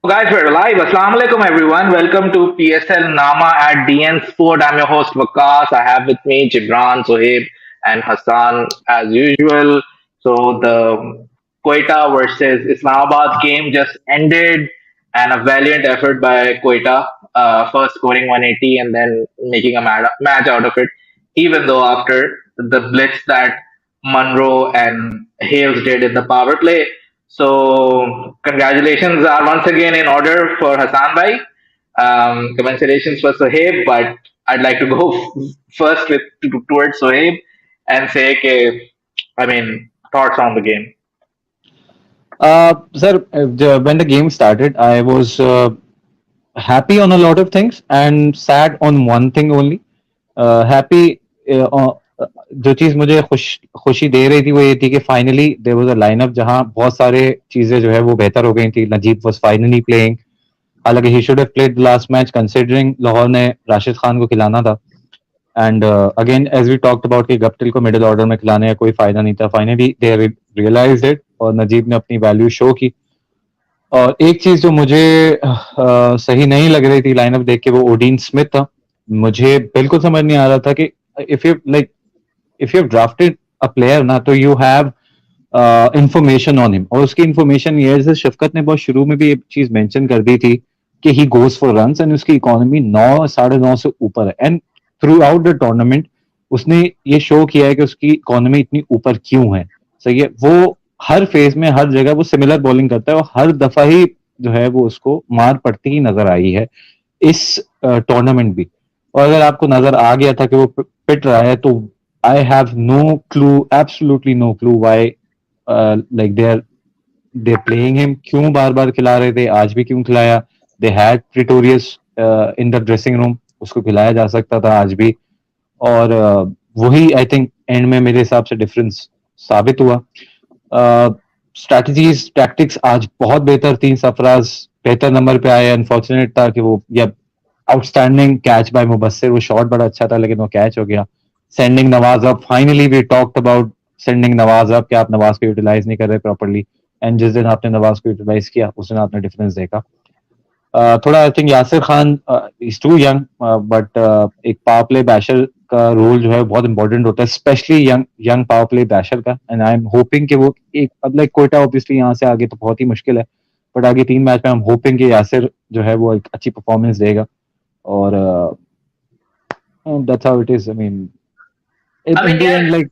Guys, we're live. Assalamu alaikum, everyone. Welcome to PSLnama at DN Sport. I'm your host, Waqas. I have with me Gibran, Sohaib, and Hassan as usual. So, the Quetta versus Islamabad game just ended, and a valiant effort by Quetta, first scoring 180 and then making a match out of it, even though after the blitz that Monroe and Hales did in the power play. So congratulations are once again in order for Hassan Bhai. Congratulations for Sohaib, but I'd like to go first towards Sohaib and say, thoughts on the game. Sir, when the game started, I was happy on a lot of things and sad on one thing only. Happy, जो चीज मुझे खुशी दे रही थी वो ये थी कि finally there was a lineup जहां बहुत सारे चीजें जो है वो बेहतर हो गई थी. Najib was finally playing. हालांकि he should have played the last match considering Lahore ने राशिद खान को खिलाना था. And again as we talked about कि गप्टिल को मिडिल ऑर्डर में खिलाने का कोई फायदा नहीं था. फाइनली दे रियलाइज्ड इट और नजीब ने अपनी वैल्यू शो की. और एक चीज जो मुझे सही नहीं लग रही थी लाइनअप देख के वो ओडीन स्मिथ था. मुझे बिल्कुल समझ नहीं आ रहा था कि if you drafted a player ना तो you have information on him. और उसकी इंफॉर्मेशन ये है, शफकत ने बहुत शुरू में भी ये चीज मेंशन कर दी थी कि he goes for runs and उसकी इकोनॉमी 9 9.5 से ऊपर है. And through out the tournament उसने ये शो किया है कि उसकी इकोनॉमी इतनी ऊपर क्यों है. सही है, वो हर फेज में हर जगह वो सिमिलर बॉलिंग करता है और हर दफा ही जो है वो उसको मार पड़ती ही नजर आई है इस टूर्नामेंट भी. और अगर आपको नजर आ गया था कि वो पिट रहा है तो I have no clue, absolutely no clue why like they playing him. क्यों बार बार खिला रहे थे, आज भी क्यों खिलाया. They had Pretorius in the dressing room, उसको खिलाया जा सकता था आज भी. और वही आई थिंक एंड में मेरे हिसाब से डिफरेंस साबित हुआ. स्ट्रैटेजीज टैक्टिक्स आज बहुत बेहतर थी. सरफराज बेहतर नंबर पे आए. अनफॉर्चुनेट था कि वो या आउटस्टैंडिंग कैच बाय मुबस्सिर, वो शॉट बड़ा अच्छा था लेकिन वो कैच हो गया. Sending Nawaz up, finally we talked about sending Nawaz up कि आप नवाज को यूटिलाइज नहीं कर रहे प्रॉपर्ली. एंड जिस दिन आपने नवाज को यूटिलाइज किया उस दिन आपने डिफरेंस देखा. थोड़ा I think Yasir Khan is too young, but एक पावर प्ले बैशर का रोल जो है बहुत इंपॉर्टेंट होता है, especially young young power play basher का. एंड आई एम होपिंग कि वो एक, अब लाइक कोयटा ऑब्वियसली यहाँ से आगे तो बहुत ही मुश्किल है, बट आगे 3 मैच में हम होपिंग कि यासिर जो है वो एक अच्छी परफॉर्मेंस देगा. और that's how it is. I mean in I mean, the yeah. And like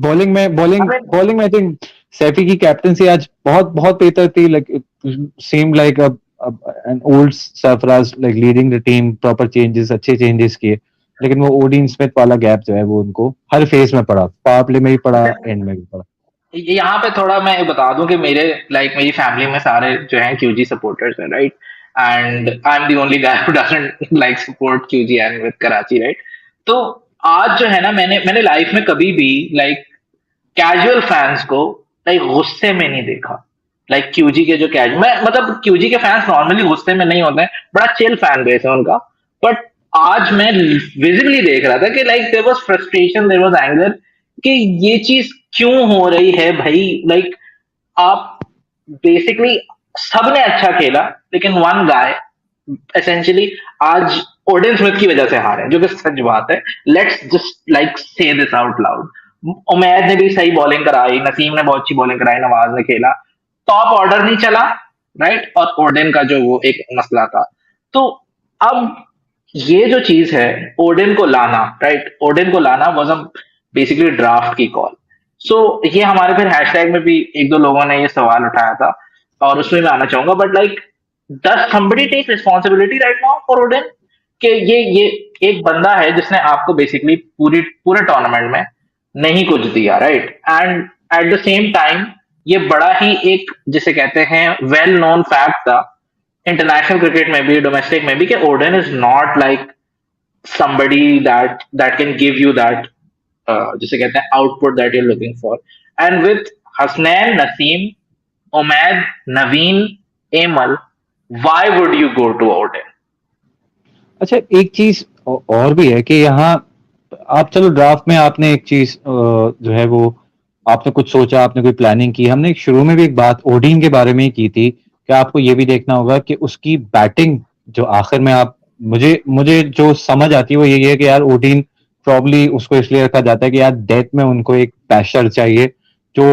bowling में I बॉलिंग mean, बॉलिंग में आई थिंक सैफी की कैप्टनसी आज बहुत बहुत बेहतर थी. Like it seem like an old Sarfaraz like leading the team. Proper changes, अच्छे changes किए. लेकिन वो ओडीन स्मिथ वाला गैप जो है वो उनको हर फेज में पड़ा. पावर प्ले में भी पड़ा, एंड में भी पड़ा. यहाँ पे थोड़ा मैं बता दूं कि मेरी फैमिली में सारे जो हैं क्यूजी सपोर्टर्स हैं, right. And I am the only guy who doesn't like support QG and with Karachi, right. तो आज जो है ना, मैंने लाइफ में कभी भी लाइक कैजुअल फैंस को लाइक गुस्से में नहीं देखा. लाइक क्यूजी के जो कैजुअल, मैं मतलब क्यूजी के फैंस नॉर्मली गुस्से में नहीं होते हैं, बड़ा चिल फैन बेस है उनका. बट आज मैं विजिबली देख रहा था कि like there was frustration, there was anger कि ये चीज क्यों हो रही है भाई. लाइक आप बेसिकली सबने अच्छा खेला लेकिन वन गाय एसेंशियली आज ओडेन स्मिथ की वजह से हारे, जो कि सच बात है. लेट्स जस्ट लाइक से दिस आउट लाउड. उमैद ने भी सही बॉलिंग कराई, नसीम ने बहुत अच्छी बॉलिंग कराई, नवाज ने खेला, टॉप ऑर्डर नहीं चला, राइट. और ओडेन का जो वो एक मसला था. तो अब ये जो चीज है, ओडेन को लाना, राइट, ओडेन को लाना वाज अ बेसिकली ड्राफ्ट की कॉल. सो ये हमारे फिर हैशटैग में भी एक दो लोगों ने ये सवाल उठाया था और उसमें मैं आना चाहूंगा. But like does somebody take responsibility right now for Odean कि ये एक बंदा है जिसने आपको बेसिकली पूरे टूर्नामेंट में नहीं कुछ दिया, right. And at the same time ये बड़ा ही एक जिसे कहते हैं वेल नोन फैक्ट था इंटरनेशनल क्रिकेट में भी, डोमेस्टिक में भी, कि Odean is not like somebody that can give you that जिसे कहते हैं output that you're looking for. And with Hasnain, Naseem, Umaid, Naveen, Amal, why would you go to Oden? अच्छा, एक चीज और भी है कि यहाँ आप चलो ड्राफ्ट में आपने एक चीज जो है वो आपने कुछ सोचा, आपने कोई प्लानिंग की. हमने शुरू में भी एक बात ओडीन के बारे में ही की थी क्या आपको ये भी देखना होगा कि उसकी बैटिंग जो आखिर में आप मुझे मुझे जो समझ आती है वो यही है कि यार ओडीन प्रॉब्ली उसको इसलिए रखा जाता है कि यार डेथ में उनको एक पैशर चाहिए जो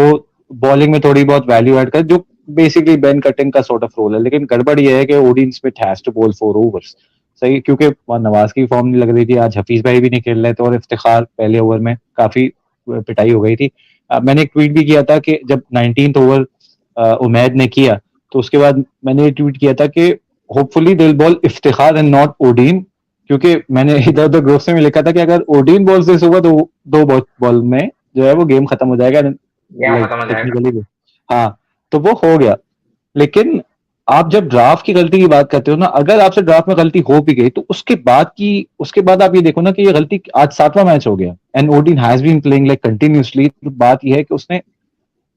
बॉलिंग में थोड़ी बहुत वैल्यू ऐड करे, जो बेसिकली बेन कटिंग का सॉर्ट ऑफ रोल है। लेकिन गड़बड़ ये है कि Odean Smith has to bowl 4 overs, सही, क्योंकि नवाज की फॉर्म नहीं लग रही थी, आज हफीज भाई भी नहीं खेल रहे थे और इफ्तिखार पहले ओवर में काफी पिटाई हो गई थी। मैंने एक ट्वीट भी किया था कि जब 19th ओवर उमैद ने किया तो उसके बाद मैंने ये ट्वीट किया था कि होपफुली दिल बॉल इफ्तिखार एंड नॉट ओडीन, क्योंकि मैंने इधर उधर ग्रुप्स में लिखा था कि अगर ओडीन बॉल्स दिस होगा तो दो बॉल में जो है वो गेम खत्म हो जाएगा, गेम लाइक खत्म हो जाएगा। टेक्निकली। हाँ, तो वो हो गया। लेकिन आप जब ड्राफ्ट की गलती की बात करते हो ना, अगर आपसे ड्राफ्ट में गलती हो भी गई तो उसके बाद आप ये देखो ना कि ये गलती, आज 7वां मैच हो गया and Odean has been playing like continuously. तो बात ये है कि उसने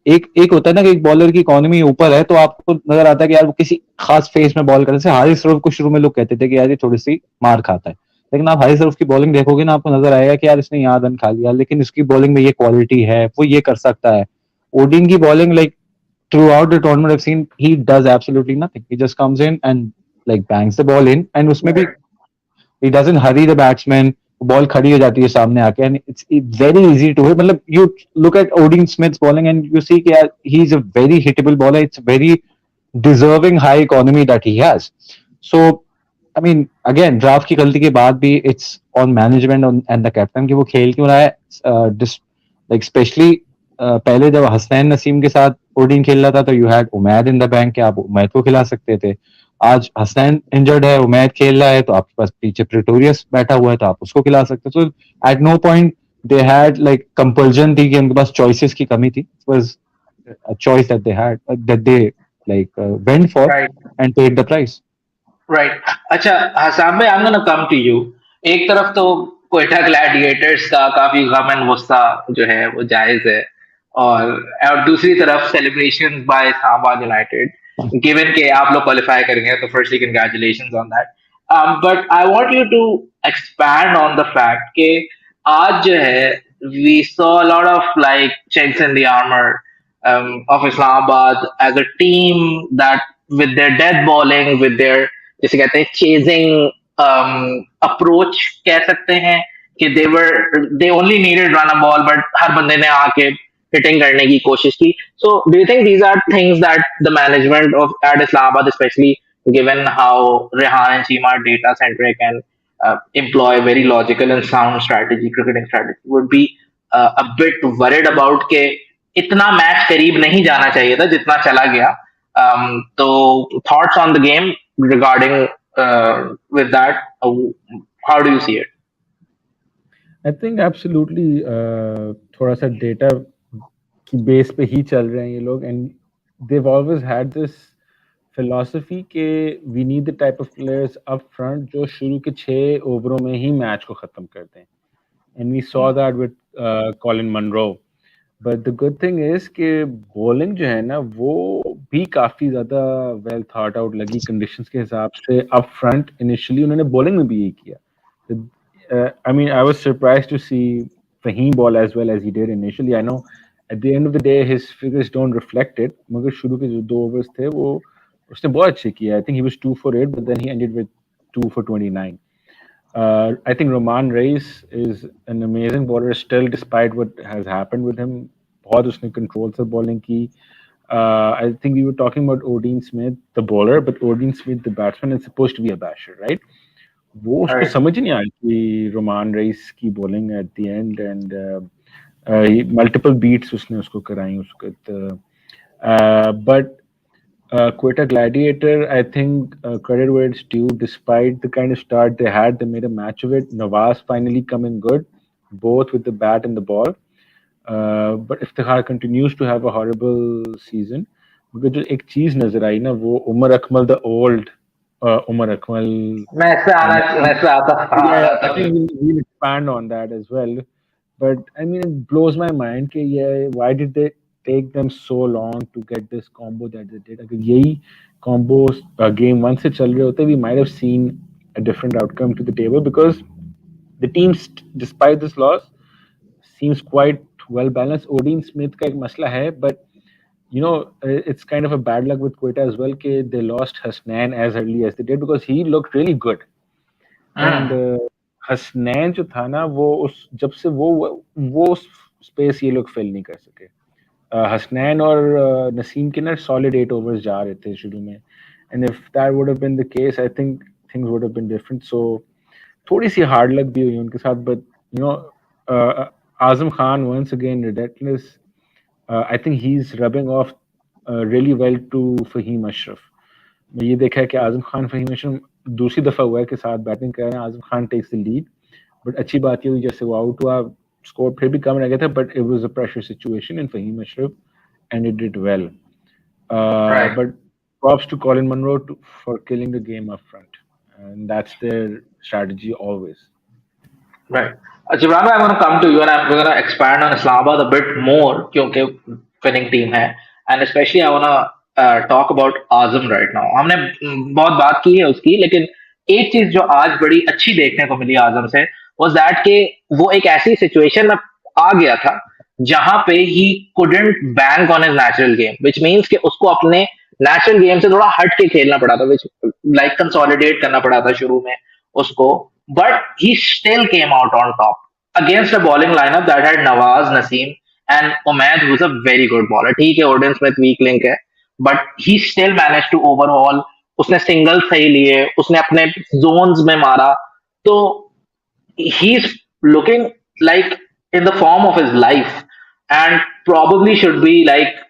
एक एक होता है ना कि एक बॉलर की इकोनॉमी ऊपर है तो आपको नजर आता है कि यार वो किसी खास फेस में बॉल करने से, हारिस रऊफ को शुरू में लोग कहते थे कि यार ये थोड़ी सी मार खाता है, लेकिन आप हारिस रऊफ की बॉलिंग देखोगे ना आपको नजर आएगा कि यार इसने यहाँ रन खा लिया, लेकिन इसकी बॉलिंग में ये क्वालिटी है, वो ये कर सकता है। ओडीन की bowling like throughout the tournament I've seen he does absolutely nothing. He just comes in and like bangs the ball in, and उसमें भी he doesn't hurry the batsman. Ball खड़ी हो जाती है सामने आके and it's very easy to hit. मतलब you look at Odean Smith's bowling and you see कि यार he is a very hittable bowler, it's very deserving high economy that he has. So I mean again draft की गलती के बाद भी it's on management and the captain कि वो खेल क्यों रहा है। लाइक स्पेशली पहले जब हसनैन नसीम के साथ ओडीन खेल रहा था तो you had Umaid in the bank कि आप उमैद को खिला सकते थे। आज हसनैन इंजर्ड है, उमैद खेल रहा है, तो आपके पास पीछे प्रिटोरियस बैठा हुआ है तो आप उसको खिला सकते हो। So at no point they had like compulsion थी कि उनके पास चॉइसेस की कमी थी। It was a choice that they had, that they like went for right, and paid the price. Right. अच्छा हसाम भाई, I am gonna come to you. एक तरफ तो क्वेटा ग्लैडिएटर्स का काफी गम एंड गुस्सा जो है वो जायज है, और दूसरी तरफ celebration by Islamabad United, given के आप लोग क्वालिफाई करेंगे तो firstly congratulation on that. But I want you to expand on the fact कि आज जो है we saw lot of like checks in the armour of Islamabad as a team that with their death bowling, with their जिसे कहते हैं chasing approach कह सकते हैं कि they only needed run a ball, but हर बंदे ने आके हिटिंग करने की कोशिश की। So do you think these are things that the management of at Islamabad, especially given how Rehan and Seema are data centric and employ very logical and sound strategy, cricketing strategy, would be a bit worried about के इतना match करीब नहीं जाना चाहिए था जितना चला गया। तो thoughts on the game regarding with that, how do you see it? I think absolutely थोड़ा सा डेटा की बेस पे ही चल रहे हैं ये लोग, and they've always had this philosophy के we need the type of players up front जो शुरू के 6 ओवरों में ही मैच को ख़त्म कर दें, and we saw that with Colin Munro. But the good thing is कि bowling जो है ना वो भी काफ़ी ज़्यादा well thought out लगी conditions के हिसाब से up front initially उन्होंने bowling में भी यही किया। I mean, I was surprised to see Fahim ball as well as he did initially. I know at the end of the day his figures don't reflect it. मगर शुरू के जो 2 overs थे वो उसने बहुत अच्छे किए. I think he was 2 for 8, but then he ended with 2 for 29. I think Roman Reis is an amazing bowler still, despite what has happened with him. बहुत उसने control से bowling की. I think we were talking about Odin Smith, the bowler, but Odin Smith, the batsman, is supposed to be a basher, right? वो All उसको right. समझ ही नहीं आई कि रोमान रेस की bowling at the end, and multiple beats उसने उसको कराई उसको, but Quetta Gladiator, I think credit where it's due. Despite the kind of start they had, they made a match of it. Nawaz finally come in good, both with the bat and the ball. But Iftikhar continues to have a horrible season. because जो एक चीज नजर आई ना वो Umar Akmal the old Umar Akmal. And मैं से आता आ yeah, रहा I था। think we'll expand on that as well. But I mean, it blows my mind कि yeah, why did they take them so long to get this combo that they did? अगर यही combo game one से चल रहे होते, we might have seen a different outcome to the table because the team, despite this loss, seems quite well balanced. Odin Smith का एक मसला है, but you know, it's kind of a bad luck with Quetta as well. They lost Hasnan as early as they did because he looked really good. And Mm, Hasnain जो था ना वो उस जब से वो स्पेस ये लोग फिल नहीं कर सके. हसनैन और नसीम के ना सॉलिड 8 overs जा रहे थे शुरू में. And if that would have been the case I think things would have been different. So थोड़ी सी हार्ड लक भी हुई उनके साथ. But you know Azam Khan once again reckless. I think he is rubbing off really well to Faheem Ashraf. मैं ये देखा है कि आजम खान फहीम अशरफ दूसरी दफा हुआ है के साथ बैटिंग कर रहे हैं. Azam Khan takes the lead. But अच्छी बात ये हुई जैसे वो आउट हुआ स्कोर फिर भी कम रह गया था. But it was a pressure situation in Faheem Ashraf and it did well. right. But props to Colin Munro for killing the game up front, and that's their strategy always. Right. Jibran, I'm going to come to you and we're going to expand on Islamabad a bit more क्योंकि winning team है and especially I want to talk about Azam right now. हमने बहुत बात की है उसकी लेकिन एक चीज जो आज बड़ी अच्छी देखने को मिली आजम से was that कि वो एक ऐसी सिचुएशन में आ गया था जहां पे he couldn't bank on his natural game which means कि उसको अपने नेचुरल गेम से थोड़ा हट के खेलना पड़ा था which like consolidate करना पड़ा था शुरू में उसको. But he still came out on top against a bowling lineup that had Nawaz, Naseem, and Umaid, who's a very good bowler. ठीक है, Odin Smith weak link है, but he still managed to overhaul. उसने singles सही लिए, उसने अपने zones में मारा, तो he's looking like in the form of his life, and probably should be like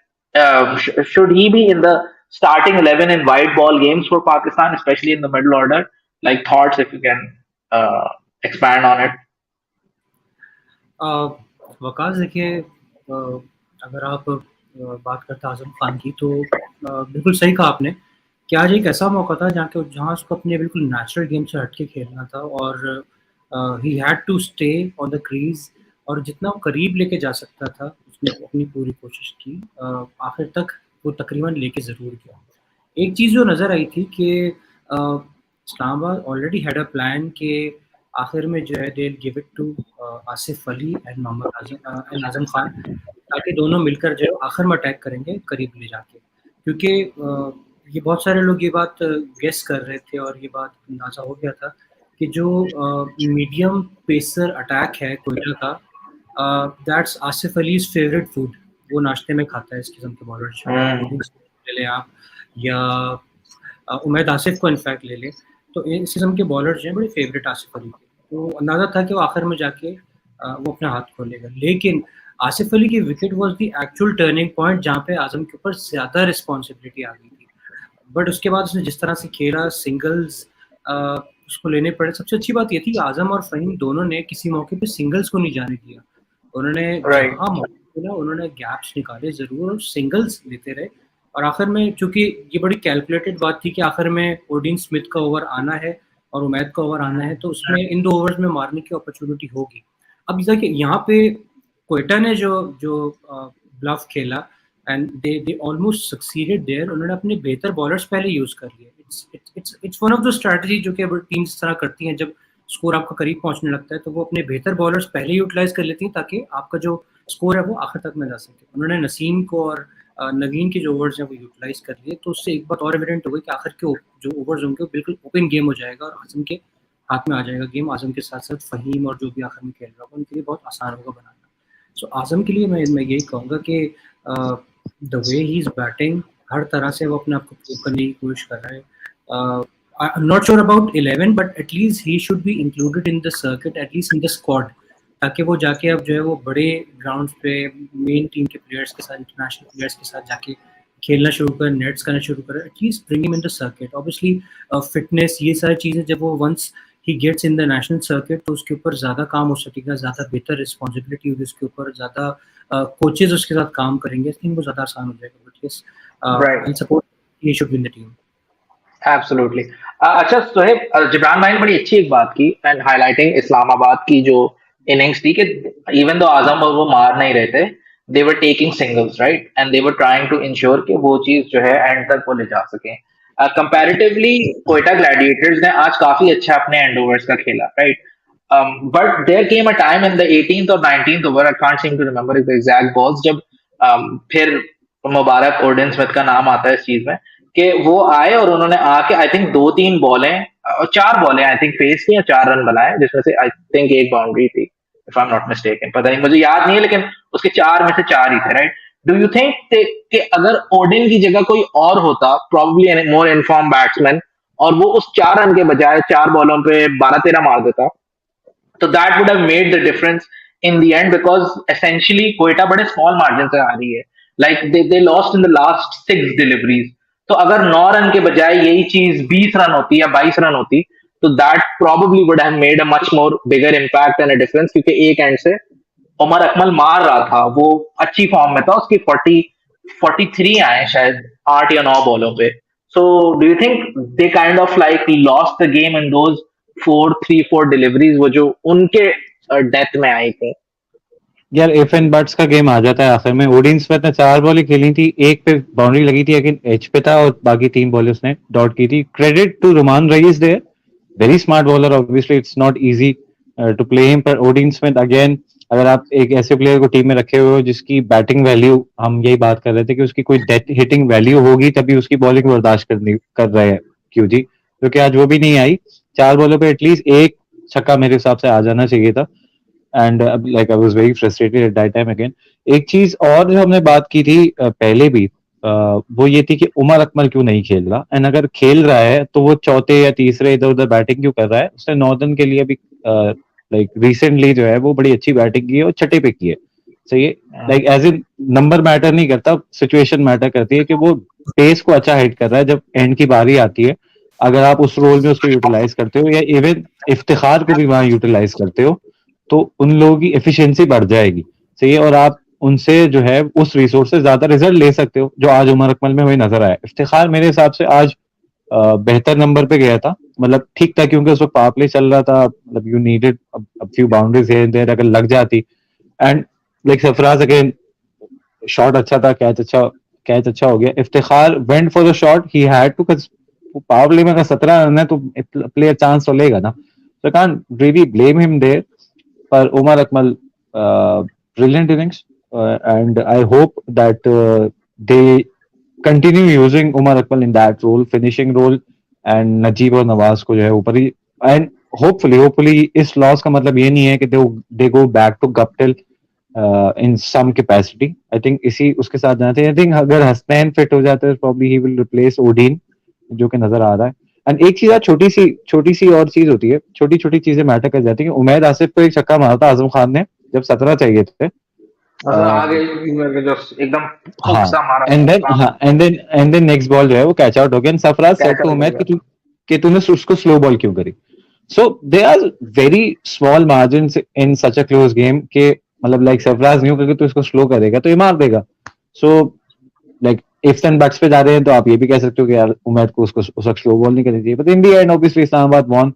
should he be in the starting 11 in white ball games for Pakistan, especially in the middle order? Like thoughts, if you can expand on it. Waqas देखिए, अगर आप बात करते हैं आजम खान की तो बिल्कुल सही कहा आपने कि आज एक ऐसा मौका था जहाँ उसको अपने बिल्कुल नेचुरल गेम से हटके खेलना था और he had to stay on the crease और जितना करीब लेके जा सकता था उसने अपनी पूरी कोशिश की. आखिर तक वो तकरीबन लेके ज़रूर गया. एक चीज़ जो नज़र आई थी कि Islamabad already had a plan के आखिर में जो है they give it to Asif Ali and Mohammad Azam Khan ताकि दोनों मिलकर जो है आखिर में अटैक करेंगे करीब ले जाके, क्योंकि ये बहुत सारे लोग ये बात गेस कर रहे थे और ये बात अंदाज़ा हो गया था कि जो मीडियम पेसर अटैक है कोयटा का that's Asif allies favourite food. वो नाश्ते में खाता है इस किस्म के बॉलर ले लें आप या उमैद आसिफ को इनफैक्ट ले लें तो इस किस्म के बॉलर जो हैं बड़े फेवरेट आसिफ अली के. तो अंदाज़ा था कि वो आखिर में जाके वो अपना हाथ खोलेगा. लेकिन आसिफ अली की wicket was the actual turning point जहाँ पे आजम के ऊपर ज़्यादा रिस्पॉन्सिबिलिटी आ गई थी. बट उसके बाद उसने जिस तरह से खेला सिंगल्स उसको लेने पड़े. सबसे अच्छी बात ये थी कि आजम और फहीम दोनों ने किसी मौके पे सिंगल्स को नहीं जाने दिया. उन्होंने जहाँ मौका मिला उन्होंने गैप्स निकाले ज़रूर और सिंगल्स लेते रहे. और आखिर में चूंकि ये बड़ी कैलकुलेटेड बात थी कि आखिर में ओडिन स्मिथ का ओवर आना है और उमैद का ओवर आना है तो उसमें इन 2 ओवर्स में मारने की अपॉर्चुनिटी होगी. अब देखिए यहाँ पे क्वेटा ने जो ब्लफ खेला and they almost succeeded there. उन्होंने अपने बेहतर बॉलर्स पहले यूज कर लिए. It's one of the strategy जो कि टीम्स इस तरह करती हैं. जब स्कोर आपका करीब पहुंचने लगता है तो वो अपने बेहतर बॉलर्स पहले यूटिलाइज कर लेती हैं ताकि आपका जो स्कोर है वो आखिर तक में जा सके. उन्होंने नसीम को और नवीन के जो ओवर्स हैं वो यूटिलाइज कर लिए. तो उससे एक बात और एविडेंट हो गई कि आखिर के जो ओवर्स होंगे वो बिल्कुल ओपन गेम हो जाएगा और आजम के हाथ में आ जाएगा गेम. आजम के साथ साथ फहीम और जो भी आखिर में खेल रहा होगा उनके लिए बहुत आसान होगा बनाना. सो आजम के लिए मैं यही कहूँगा कि the way he is batting हर तरह से वो अपने आप को प्रूव करने की कोशिश कर रहा है. आई am not sure about 11 but at least he should be included in the circuit at least in the squad ताकि वो जाके अब जो है वो बड़े ग्राउंड पे मेन टीम के प्लेयर्स के साथ इंटरनेशनल प्लेयर्स के साथ जाके खेलना शुरू करें नेट्स करना शुरू करें. At least bring him in the circuit. Obviously fitness ये सारी चीज़ें जब वो once he gets in the national circuit तो उसके ऊपर ज़्यादा काम हो सकेगा, ज़्यादा बेहतर रिस्पॉन्सिबिलिटी होगी उसके ऊपर, ज़्यादा कोचेज उसके साथ काम करेंगे. आई थिंक वो ज़्यादा आसान हो जाएगा. But yes I support he should be in the team. Absolutely. अच्छा सोहेब, जिब्रान भाई ने बड़ी अच्छी एक बात की एंड हाईलाइटिंग इस्लामाबाद की जो इनिंग्स थी कि इवन दो आजम और वो मार नहीं रहे थे they were taking singles right and they were trying to ensure कि वो चीज जो है एंड तक वो ले जा सके. कंपैरेटिवली क्वेटा ग्लैडिएटर्स ने आज काफी अच्छा अपने एंड ओवर्स का खेला right. But there came a time in the 18th और 19th over I can't seem to remember the exact balls जब फिर मुबारक ओडेन स्मिथ का नाम आता है इस चीज में कि वो आए और उन्होंने आके आई थिंक 2-3 बॉलें और 4 बॉलें आई थिंक फेस की और 4 रन बनाए, जिसमें से आई थिंक एक बाउंड्री थी, if I am not mistaken, पता नहीं मुझे याद नहीं है, लेकिन उसके 4 में से 4 ही थे, राइट? डू यू थिंक कि अगर ओडेन की जगह कोई और होता, प्रॉब्ली मोर इनफॉर्म बैट्समैन, और वो उस 4 रन के बजाय 4 बॉलों पे 12-13 मार देता, तो that would have made the difference in the and, because essentially Quetta बड़े स्मॉल मार्जिन से आ रही है, like they lost in the last 6 deliveries. तो अगर 9 रन के बजाय यही चीज 20 रन होती या 22 रन होती, तो that probably would have made a much more bigger impact and a difference, क्योंकि एक एंड से उमर अकमल मार रहा था, वो अच्छी फॉर्म में था, उसकी 43 आए शायद 8 या 9 बॉलों पे। सो do you think they kind of like lost the game in those 4-3-4 deliveries, वो जो उनके डेथ में आई थी? यार इफ एंड बट्स का गेम आ जाता है आखिर में। ओडिन स्मिथ ने 4 बॉल खेली थी, एक पे बाउंड्री लगी थी लेकिन एज पे था, और बाकी 3 बॉलर्स ने डॉट की थी। Credit to Rumman Raees there, very smart bowler, obviously it's not easy to play him, पर ओडिन स्मिथ अगेन, अगर आप एक ऐसे प्लेयर को टीम में रखे हुए हो जिसकी बैटिंग वैल्यू, हम यही बात कर रहे थे कि उसकी कोई डेथ हिटिंग वैल्यू होगी तभी उसकी बॉलिंग बर्दाश्त कर रहे हैं क्यों जी, क्योंकि आज वो भी नहीं आई। 4 बॉलों पे एटलीस्ट एक छक्का मेरे हिसाब से आ जाना चाहिए था, and like I was very frustrated at that time again. एक चीज और जो हमने बात की थी पहले भी, वो ये थी कि उमर अकमल क्यों नहीं खेल रहा, एंड अगर खेल रहा है तो वो चौथे या तीसरे इधर उधर बैटिंग क्यों कर रहा है। उसने नॉर्दर्न के लिए भी लाइक रिसेंटली जो है वो बड़ी अच्छी बैटिंग की है और छठे पे की है, सही है। Like age in number matter नहीं करता, सिचुएशन मैटर करती है कि वो पेस को अच्छा हिट कर रहा है जब एंड की बारी आती है। अगर आप उस रोल में उसको यूटिलाइज करते हो या इवन इफ्तिखार को भी वहां यूटिलाइज करते हो, तो उन लोगों की एफिशिएंसी बढ़ जाएगी, सही है, और आप उनसे जो है उस रिसोर्स से ज्यादा रिजल्ट ले सकते हो, जो आज उमर अकमल में वही नजर आया। इफ्तिखार मेरे हिसाब से आज बेहतर नंबर पे गया था, मतलब ठीक था, क्योंकि उस वक्त पावर प्ले चल रहा था, मतलब you needed few boundaries here and there, अगर लग जाती। And like Sarfaraz again, shot अच्छा था, कैच अच्छा हो गया। Iftikhar went for the shot, he had to, power play में अगर 17 रन है तो प्लेयर चांस तो लेगा ना, so I can't really blame him there. पर Umar Akmal, brilliant innings, and I hope that they continue using Umar Akmal in that role, finishing role, and Najeeb और नवाज को जो है ऊपर ही, and hopefully इस लॉस का मतलब ये नहीं है कि they go back to Guptill in some capacity. I think इसी उसके साथ जाना चाहिए। I think अगर हसनैन फिट हो जाता है probably he will replace ओडीन, जो कि नजर आ रहा है। एंड एक चीज छोटी सी और चीज होती है, छोटी छोटी चीजें मैटर कर जाती है। उमैद आसिफ को एक छक्का मारा था आजम खान ने जब 17 चाहिए थे। आगे एकदम हुक हाँ, सा मारा एंड देन था, हाँ एंड देन नेक्स्ट बॉल जो है वो कैच आउट हो गया। Sarfaraz said catch to out हो उमैद गया। कि तूने उसको स्लो बॉल क्यों करी। So they are very small margin in such a close game के, मतलब लाइक सरफराज नहीं हो करके तू इसको स्लो करेगा तो ये मार देगा। So like ifs and buts पे जा रहे हैं तो आप ये भी कह सकते हो कि यार उमैद को उसको उस वक्त स्लो बॉल नहीं करनी चाहिए, but in the end obviously Islamabad won.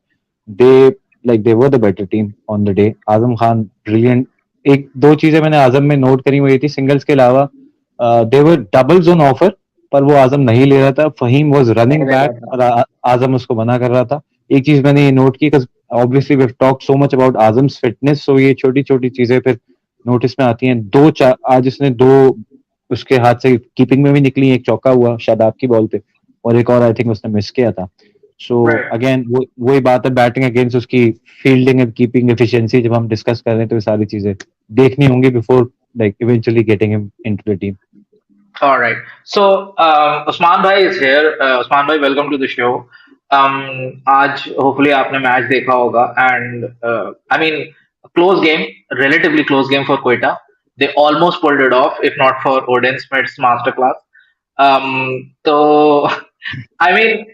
They they were the better team on the day. Azam Khan brilliant. एक दो चीजें मैंने आजम में नोट करी हुई थी सिंगल्स के अलावा, दे वर डबल्स ऑन ऑफर, पर वो आजम नहीं ले रहा था। फहीम वाज रनिंग नहीं बैक लगा था। और आजम उसको मना कर रहा था। एक चीज मैंने ये नोट की, obviously we have talked so much about Azam's fitness, so ये छोटी छोटी चीजें फिर नोटिस में आती हैं। आज इसने दो उसके हाथ से कीपिंग में भी निकली, एक चौका हुआ शादाब की बॉल पे, और एक और आई थिंक उसने मिस किया था। सो राइट। अगेन वही बात है, बैटिंग अगेंस्ट उसकी फील्डिंग एंड कीपिंग एफिशिएंसी जब हम डिस्कस कर रहे हैं तो ये सारी चीजें देखनी होंगी before like eventually getting him into the team. All right. So Usman bhai is here. Usman bhai, welcome to the show. आज hopefully आपने मैच देखा होगा, and I mean close game, relatively close game for Quetta. They almost pulled it off, if not for Odin Smith's masterclass. तो I mean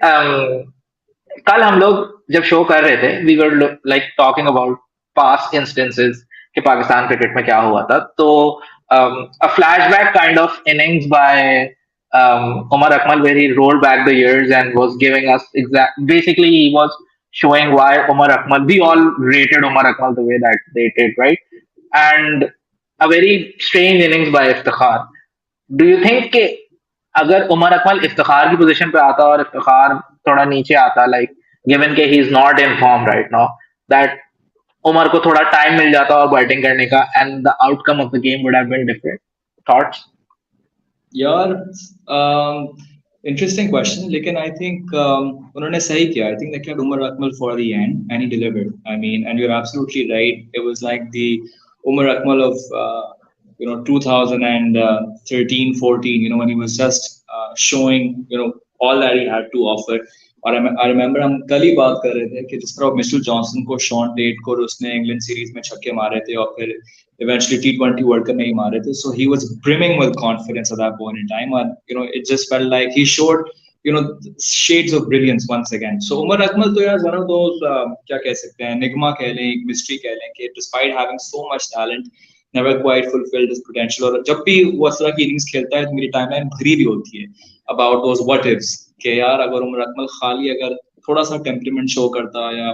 कल हम लोग जब show कर रहे थे, we were like talking about past instances कि Pakistan cricket में क्या हुआ था, तो a flashback kind of innings by Umar Akmal, where he rolled back the years and was giving us basically he was showing why Umar Akmal, we all rated Umar Akmal the way that they did, right? And a very strange innings by Iftikhar. Do you think कि अगर उमर अकमल इफ्तिखार की position पे आता और इफ्तिखार थोड़ा नीचे आता, like given के he is not in form right now, that Umar को थोड़ा टाइम मिल जाता और बैटिंग करने का, and the outcome of the game would have been different? Thoughts? यार इंटरेस्टिंग क्वेश्चन, लेकिन आई थिंक उन्होंने सही किया. I think they kept Umar Akmal for the end and he delivered. I mean, and you're absolutely right. It was like the Umar Akmal of 2013 14, when he was just showing all that he had to offer. और I remember हम कल ही बात कर रहे थे कि जिस तरह मिचेल जॉनसन को, शॉन टेट को उसने इंग्लैंड सीरीज में छक्के मारे थे और फिर eventually T20 World Cup में ही मारे थे. So he was brimming with confidence at that point in time, and it just felt like he showed shades of brilliance once again. So Umar Akmal तो यार one of those क्या कह सकते हैं, enigma कह लें, एक mystery कह लें कि despite having so much talent, never quite fulfilled his potential. और जब भी वो इस तरह की innings खेलता है तो मेरी timeline भरी भी होती है about those what ifs कि यार अगर उमर अकमल खाली अगर थोड़ा सा टेम्परामेंट शो करता या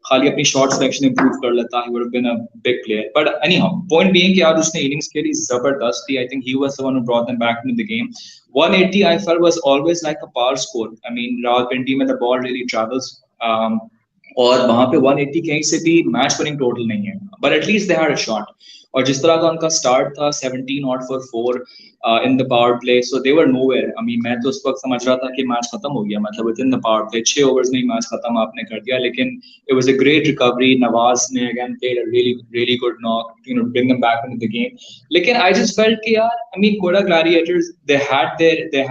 खाली अपनी शॉट सिलेक्शन इंप्रूव कर लेता, he would have been a big player. But anyhow, point being कि यार उसने इनिंग्स खेली जबरदस्त थी. I think he was the one who brought them back into the game. 180 I felt was always like a power score. I mean, Rawalpindi में the ball really travels. और वहां पे 180 कहीं से भी मैच विनिंग टोटल नहीं है, but at least they had a shot. और जिस तरह का उनका स्टार्ट था 17 not for 4 in the power play, so they were nowhere. I mean मैं तो उस वक्त समझ रहा था कि मैच खत्म हो गया, मतलब within the power play 6 overs में ही मैच खत्म आपने कर दिया. लेकिन it was a great recovery. Nawaz ने again played a really really good knock, bring them back into the game. लेकिन आई जस्ट फेल्ट कि यार, I mean Quetta Gladiators, they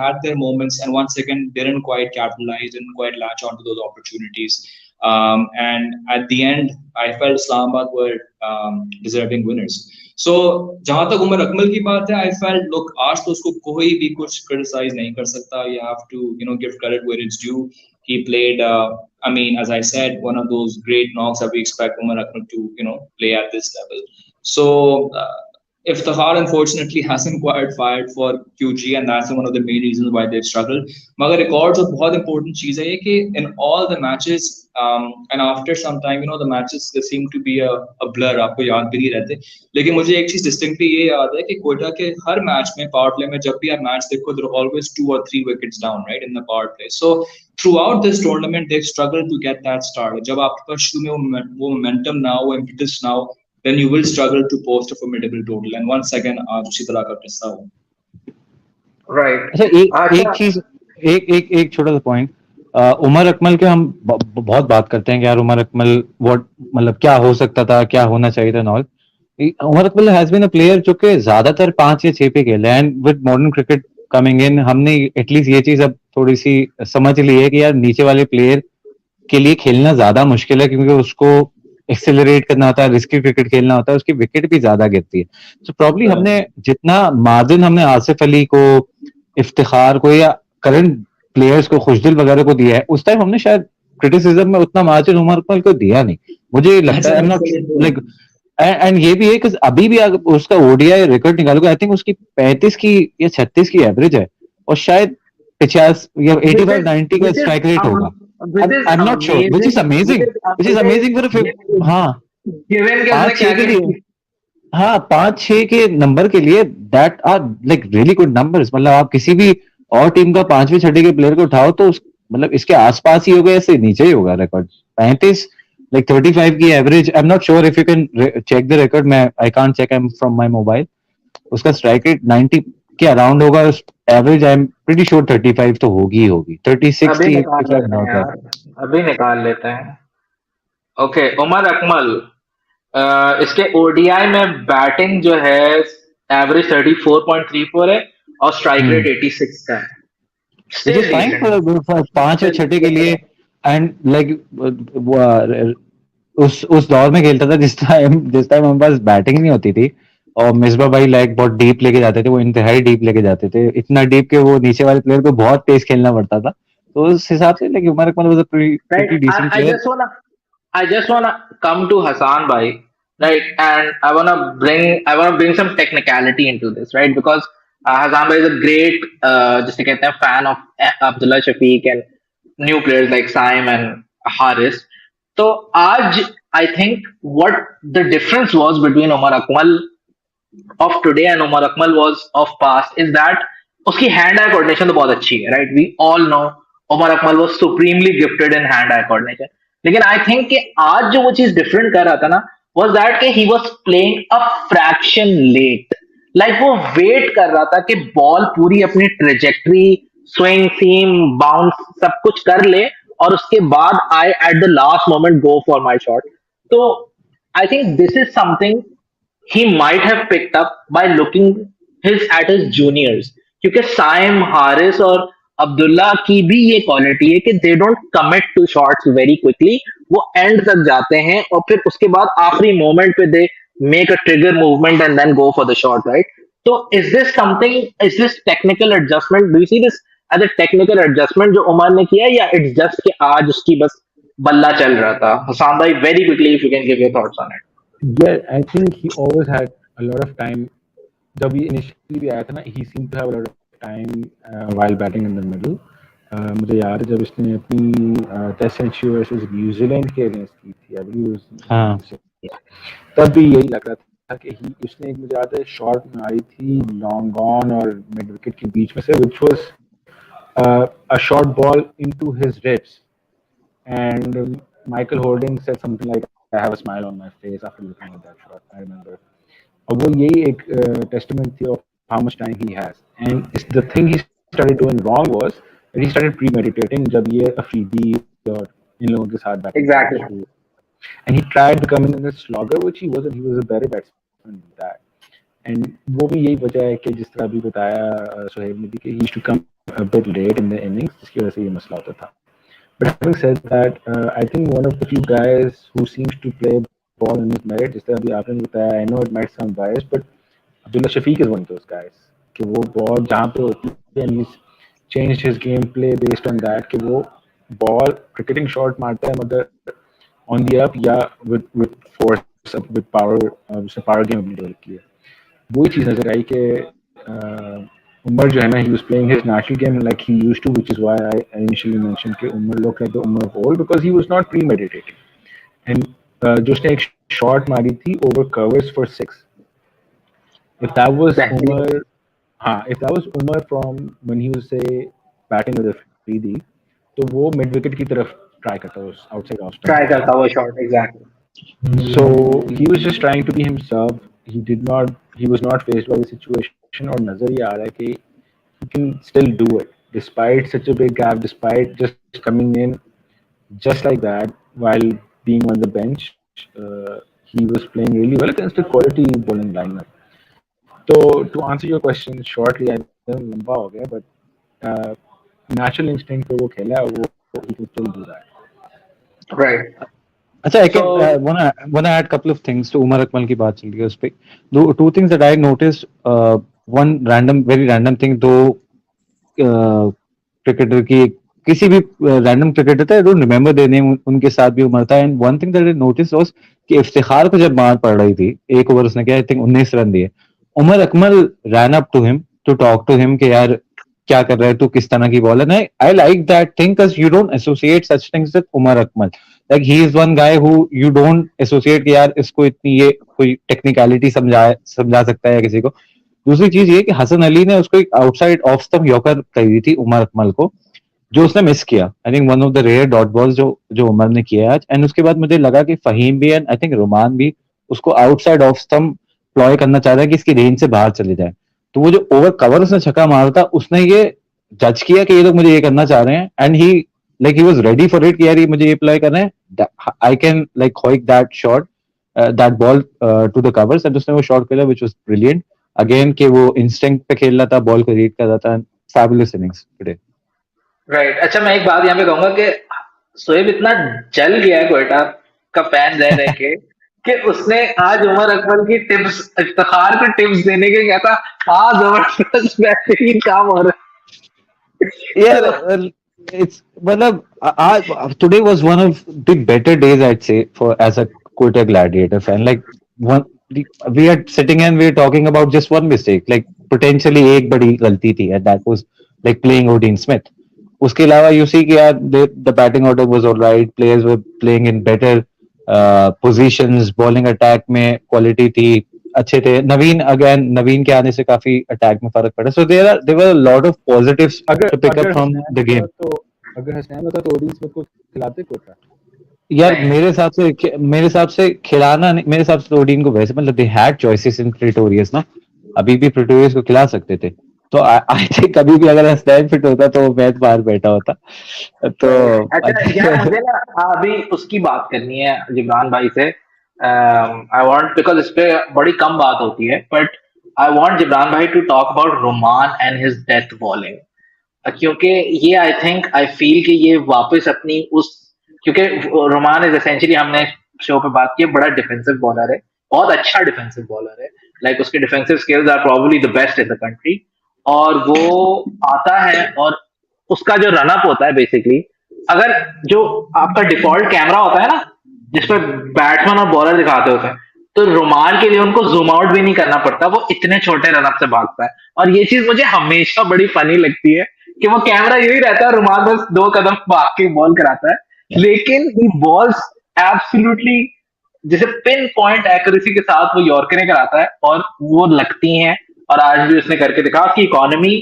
had their moments, and once again didn't quite capitalize, didn't quite latch onto those opportunities. And at the end, I felt Islamabad were deserving winners. So जहां तक उमर अकमल की बात है, I felt look, आज तो उसको कोई भी कुछ criticize नहीं कर सकता. You have to give credit where it's due. He played, I mean, as I said, one of those great knocks that we expect Umar Akmal to play at this level. So Iftikhar unfortunately hasn't quite fired for QG, and that's one of the main reasons why they've struggled. मगर records of बहुत important चीज है ये कि in all the matches, and after some time, the matches they seem to be a blur, आपको याद भी नहीं रहते. लेकिन मुझे एक चीज distinctly ये याद है कि कोयटा के हर मैच में पावर प्ले में जब भी आप मैच देखो, there are always 2 or 3 wickets down, right, in the power play. So throughout this tournament they've struggled to get that start. जब आपके पास शुरू में वो momentum ना हो, impetus ना हो, then you will struggle to post a formidable total. And once again, आज उसी तरह का किस्सा हो. Right. अच्छा, एक चीज, एक छोटा सा पॉइंट. उमर अकमल के हम बहुत बात करते हैं कि यार उमर अकमल व्हाट, मतलब क्या हो सकता था, क्या होना चाहिए था नॉल. Umar Akmal has been a player जो कि ज्यादातर 5 या 6 पे खेले, and with modern cricket coming in हमने एटलीस्ट ये चीज अब थोड़ी सी समझ ली है कि यार नीचे वाले प्लेयर के लिए खेलना ज्यादा मुश्किल है, क्योंकि उसको एक्सेलरेट करना होता है, रिस्की क्रिकेट खेलना होता है, उसकी विकेट भी ज्यादा गिरती है. तो प्रॉब्ली हमने जितना मार्जिन हमने आसिफ अली को, इफ्तिखार को या करंट प्लेयर्स को, खुशदिल वगैरह को दिया है, उस टाइम हमने शायद क्रिटिसिज्म में उतना मार्जिन उमर अकमल को दिया नहीं, मुझे लगता है. आई एम नॉट लाइक, एंड ये भी है कि अभी भी अगर उसका ओडीआई रिकॉर्ड निकालोगे, आई थिंक उसकी 35 की या 36 की एवरेज है, और शायद 50 या 85 90 का स्ट्राइक रेट होगा. I'm not sure, which is amazing for a हाँ, Given कि उसने 5-6 क्या के क्या लिए, हाँ 5-6 के नंबर के लिए that are like really good numbers. मतलब आप किसी भी और टीम का 5वें 6ठे के प्लेयर को उठाओ तो मतलब इसके आसपास ही होगा, ऐसे नीचे ही होगा रिकॉर्ड. 35 like 35 की average. I am not sure if you can check the record. मैं I can't check, I am from my mobile. उसका स्ट्राइक रेट 90 के अराउंड होगा. Average I am pretty sure 35 तो होगी 36 अभी की निकाल लेते हैं यार, अभी निकाल लेते हैं. ओके, उमर अकमल इसके ओडीआई में बैटिंग जो है एवरेज 34.34 है और स्ट्राइक रेट 86 का है. Which is fine for 5 या 6 के लिए. एंड लाइक उस दौर में खेलता था जिस टाइम हमारे पास बैटिंग नहीं होती थी, और मिसबा भाई लाइक बहुत डीप लेके जाते थे, वो इंतहाई डीप लेके जाते थे, इतना डीप के वो नीचे वाले प्लेयर को बहुत तेज खेलना पड़ता था. तो उस हिसाब से like Umar Akmal was a pretty decent player. I just wanna come to Hassan bhai, right? And I wanna bring some technicality into this, right? Because Hassan bhai is a great, जिसे कहते हैं, fan of Abdullah Shafiq and new players like Saim and Haris. So आज I think what the difference was between Umar Akmal of today and Umar Akmal was of past is that उसकी hand eye coordination तो बहुत अच्छी है, right? We all know Umar Akmal was supremely gifted in hand eye coordination. लेकिन I think कि आज जो वो चीज डिफरेंट कर रहा था ना, was that कि he was playing a fraction late. Like वो वेट कर रहा था कि बॉल पूरी अपनी ट्रेजेक्टरी, स्विंग, सीम, बाउंस सब कुछ कर ले और उसके बाद I at the last moment go for my shot. तो I think this is something he might have picked up by looking at his juniors, क्योंकि साइम, हारिस और अब्दुल्ला की भी ये क्वालिटी है कि they don't commit to shots very quickly. वो end तक जाते हैं और फिर उसके बाद आखिरी मोमेंट पे they make a trigger movement and then go for the shot, right? तो is this technical adjustment, do you see this as a technical adjustment जो उमर ने किया, या इट्स जस्ट कि आज उसकी बस बल्ला चल रहा था? हसान भाई, very quickly if you can give your thoughts on it. Yeah, I think he always had a lot of time. जब ये initially भी आया था ना, he seemed to have a lot of time while batting in the middle. मुझे याद है जब इसने अपनी टेस्ट सेंचुरी वर्सेस न्यूजीलैंड के अगेंस्ट की थी, I believe हाँ. तब भी यही लग रहा था कि उसने एक, मुझे याद है, शॉट मारी थी लॉन्ग ऑन और मिड विकेट के बीच में से, which was a short ball into his ribs. And Michael Holding said something like, I have a smile on my face after looking at that shot. I remember. और वो यही एक testament थी of how much time he has. And it's the thing he started doing wrong was that he started premeditating जब ये अफरीदी और इन लोगों के साथ batting Exactly. शुरू. And he tried becoming a slogger, which he wasn't. He was a better batsman than that. And वो भी यही वजह है कि जिस तरह अभी बताया सोहेब ने भी कि he used to come a bit late in the innings, जिसकी वजह से ये मसला होता था. But having said that, I think one of the few guys who seems to play ball in his merit, जिस तरह अभी आपने बताया, I know it might sound biased, but Abdullah Shafiq is one of those guys. कि वो ball जहाँ पे होती है, and he's changed his gameplay based on that, कि वो ball cricketing shot मारता है मगर on the up या with force, with power, उसने power game अपनी develop की है. वही चीज़ नजर आई कि Umar जो है ना, he was playing his natural game like he used to, which is why I initially mentioned कि Umar looked like the Umar of old because he was not premeditating. And जो उसने एक shot मारी थी over covers for 6. If that was Umar, if that was Umar from when he was say batting with Afridi, तो वो mid wicket की तरफ try करता was outside off stump. Try करता वो shot, exactly. So he was just trying to be himself. He was not faced by the situation, और नजर ही आ रहा है कि he can still do it despite such a big gap, despite just coming in just like that while being on the bench. He was playing really well against a quality bowling lineup. So to answer your question shortly, I know लंबा हो गया, but natural instinct पे वो खेला, वो he can still do that. Right. अच्छा, I can wanna add couple of things to Umar Akmal की बात चल रही है उस पे. Two things that I noticed. One very random thing, दो क्रिकेटर की, किसी भी रैंडम क्रिकेटर था, I don't remember their name, उनके साथ भी उमर था. And one thing that I notice was कि इफ्तिखार को जब मार पड़ रही थी, एक ओवर उसने क्या आई थिंक 19 रन दिए, Umar Akmal ran up to him to talk to him कि यार क्या कर रहा है तू, किस तरह की बॉलर है. I like that thing because you don't associate such things with Umar Akmal. Like he is one guy who you don't associate कि यार इसको इतनी ये कोई टेक्निकलिटी समझा सकता है किसी को. दूसरी चीज ये कि हसन अली ने उसको एक आउटसाइड ऑफ स्टंप यॉर्कर कही थी उमर अकमल को, जो उसने मिस किया. I think one of the rare dot balls जो उमर ने किया आज. एंड उसके बाद मुझे लगा कि फहीम भी एंड आई थिंक रुमान भी उसको आउटसाइड ऑफ स्टंप प्लॉय करना चाह रहा है कि इसकी रेंज से बाहर चले जाए. तो वो जो ओवर कवर उसने छक्का मारा था, उसने ये जज किया कि ये लोग मुझे ये करना चाह रहे हैं, and he was ready for it कि यार ये मुझे ये प्लॉय करना है, I can like hoick that shot, that ball to the covers. And उसने वो शॉट खेला व्हिच वाज ब्रिलियंट अगेन, कि वो इंस्टिंक्ट पे खेल रहा था, बॉल को रीड कर रहा था. Fabulous innings today. राइट. अच्छा, मैं एक बात यहाँ पे कहूंगा कि सोहेब इतना जल गया है क्वेटा का फैन रह रह के कि उसने आज उमर अकमल की टिप्स, इफ्तिखार को टिप्स देने के कहता हाँ जबरदस्त बेहतरीन काम हो रहा है यार. It's मतलब today was one of the better days I'd say for as a Quetta Gladiator fan. Like we are sitting and we are talking about just one mistake, like potentially एक बड़ी गलती थी, and that was like playing Odin Smith. उसके अलावा you see कि यार the batting order was alright, players were playing in better positions, bowling attack में quality थी, अच्छे थे. नवीन के आने से काफी अटैक में फर्क पड़ा. So there were a lot of positives to pick up from the game. तो अगर हसनैन होता तो ओडिन स्मिथ को खिलाते कोटा यार. मेरे हिसाब से खिलाना नहीं, मेरे हिसाब से ओडिन को वैसे मतलब they had choices in Pretorius ना, अभी भी प्रोटोरियस को खिला सकते थे। तो आई थिंक कभी भी अगर हसनैन फिट होता तो वो मैच बाहर बैठा होता। तो आई अच्छा यार, थिंक मुझे ना अभी उसकी बात करनी है जिब्रान भाई से। आई वांट, बिकॉज इस पे बड़ी कम बात होती है, बट आई वांट जिब्रान भाई to talk about Rumman and his death bowling. क्योंकि ये आई थिंक आई फील कि ये वापस अपनी उस, क्योंकि रोमान इज एसेंशियली, हमने शो पे बात की, बड़ा डिफेंसिव बॉलर है, बहुत अच्छा डिफेंसिव बॉलर है। लाइक उसके defensive skills are probably the best in the country. और वो आता है और उसका जो रनअप होता है बेसिकली, अगर जो आपका डिफॉल्ट कैमरा होता है ना, जिसपे बैट्समैन और बॉलर दिखाते होते हैं, तो रोमान के लिए उनको जूम आउट भी नहीं करना पड़ता, वो इतने छोटे रनअप से भागता है। और ये चीज मुझे हमेशा बड़ी फनी लगती है कि वो कैमरा यही रहता है, रुमाल बस 2 कदम भाग के बॉल कराता है, लेकिन ही बॉल्स एब्सोल्युटली जैसे पिन पॉइंट एक्यूरेसी के साथ वो यॉर्करें कराता है और वो लगती हैं। और आज भी उसने करके दिखा कि economy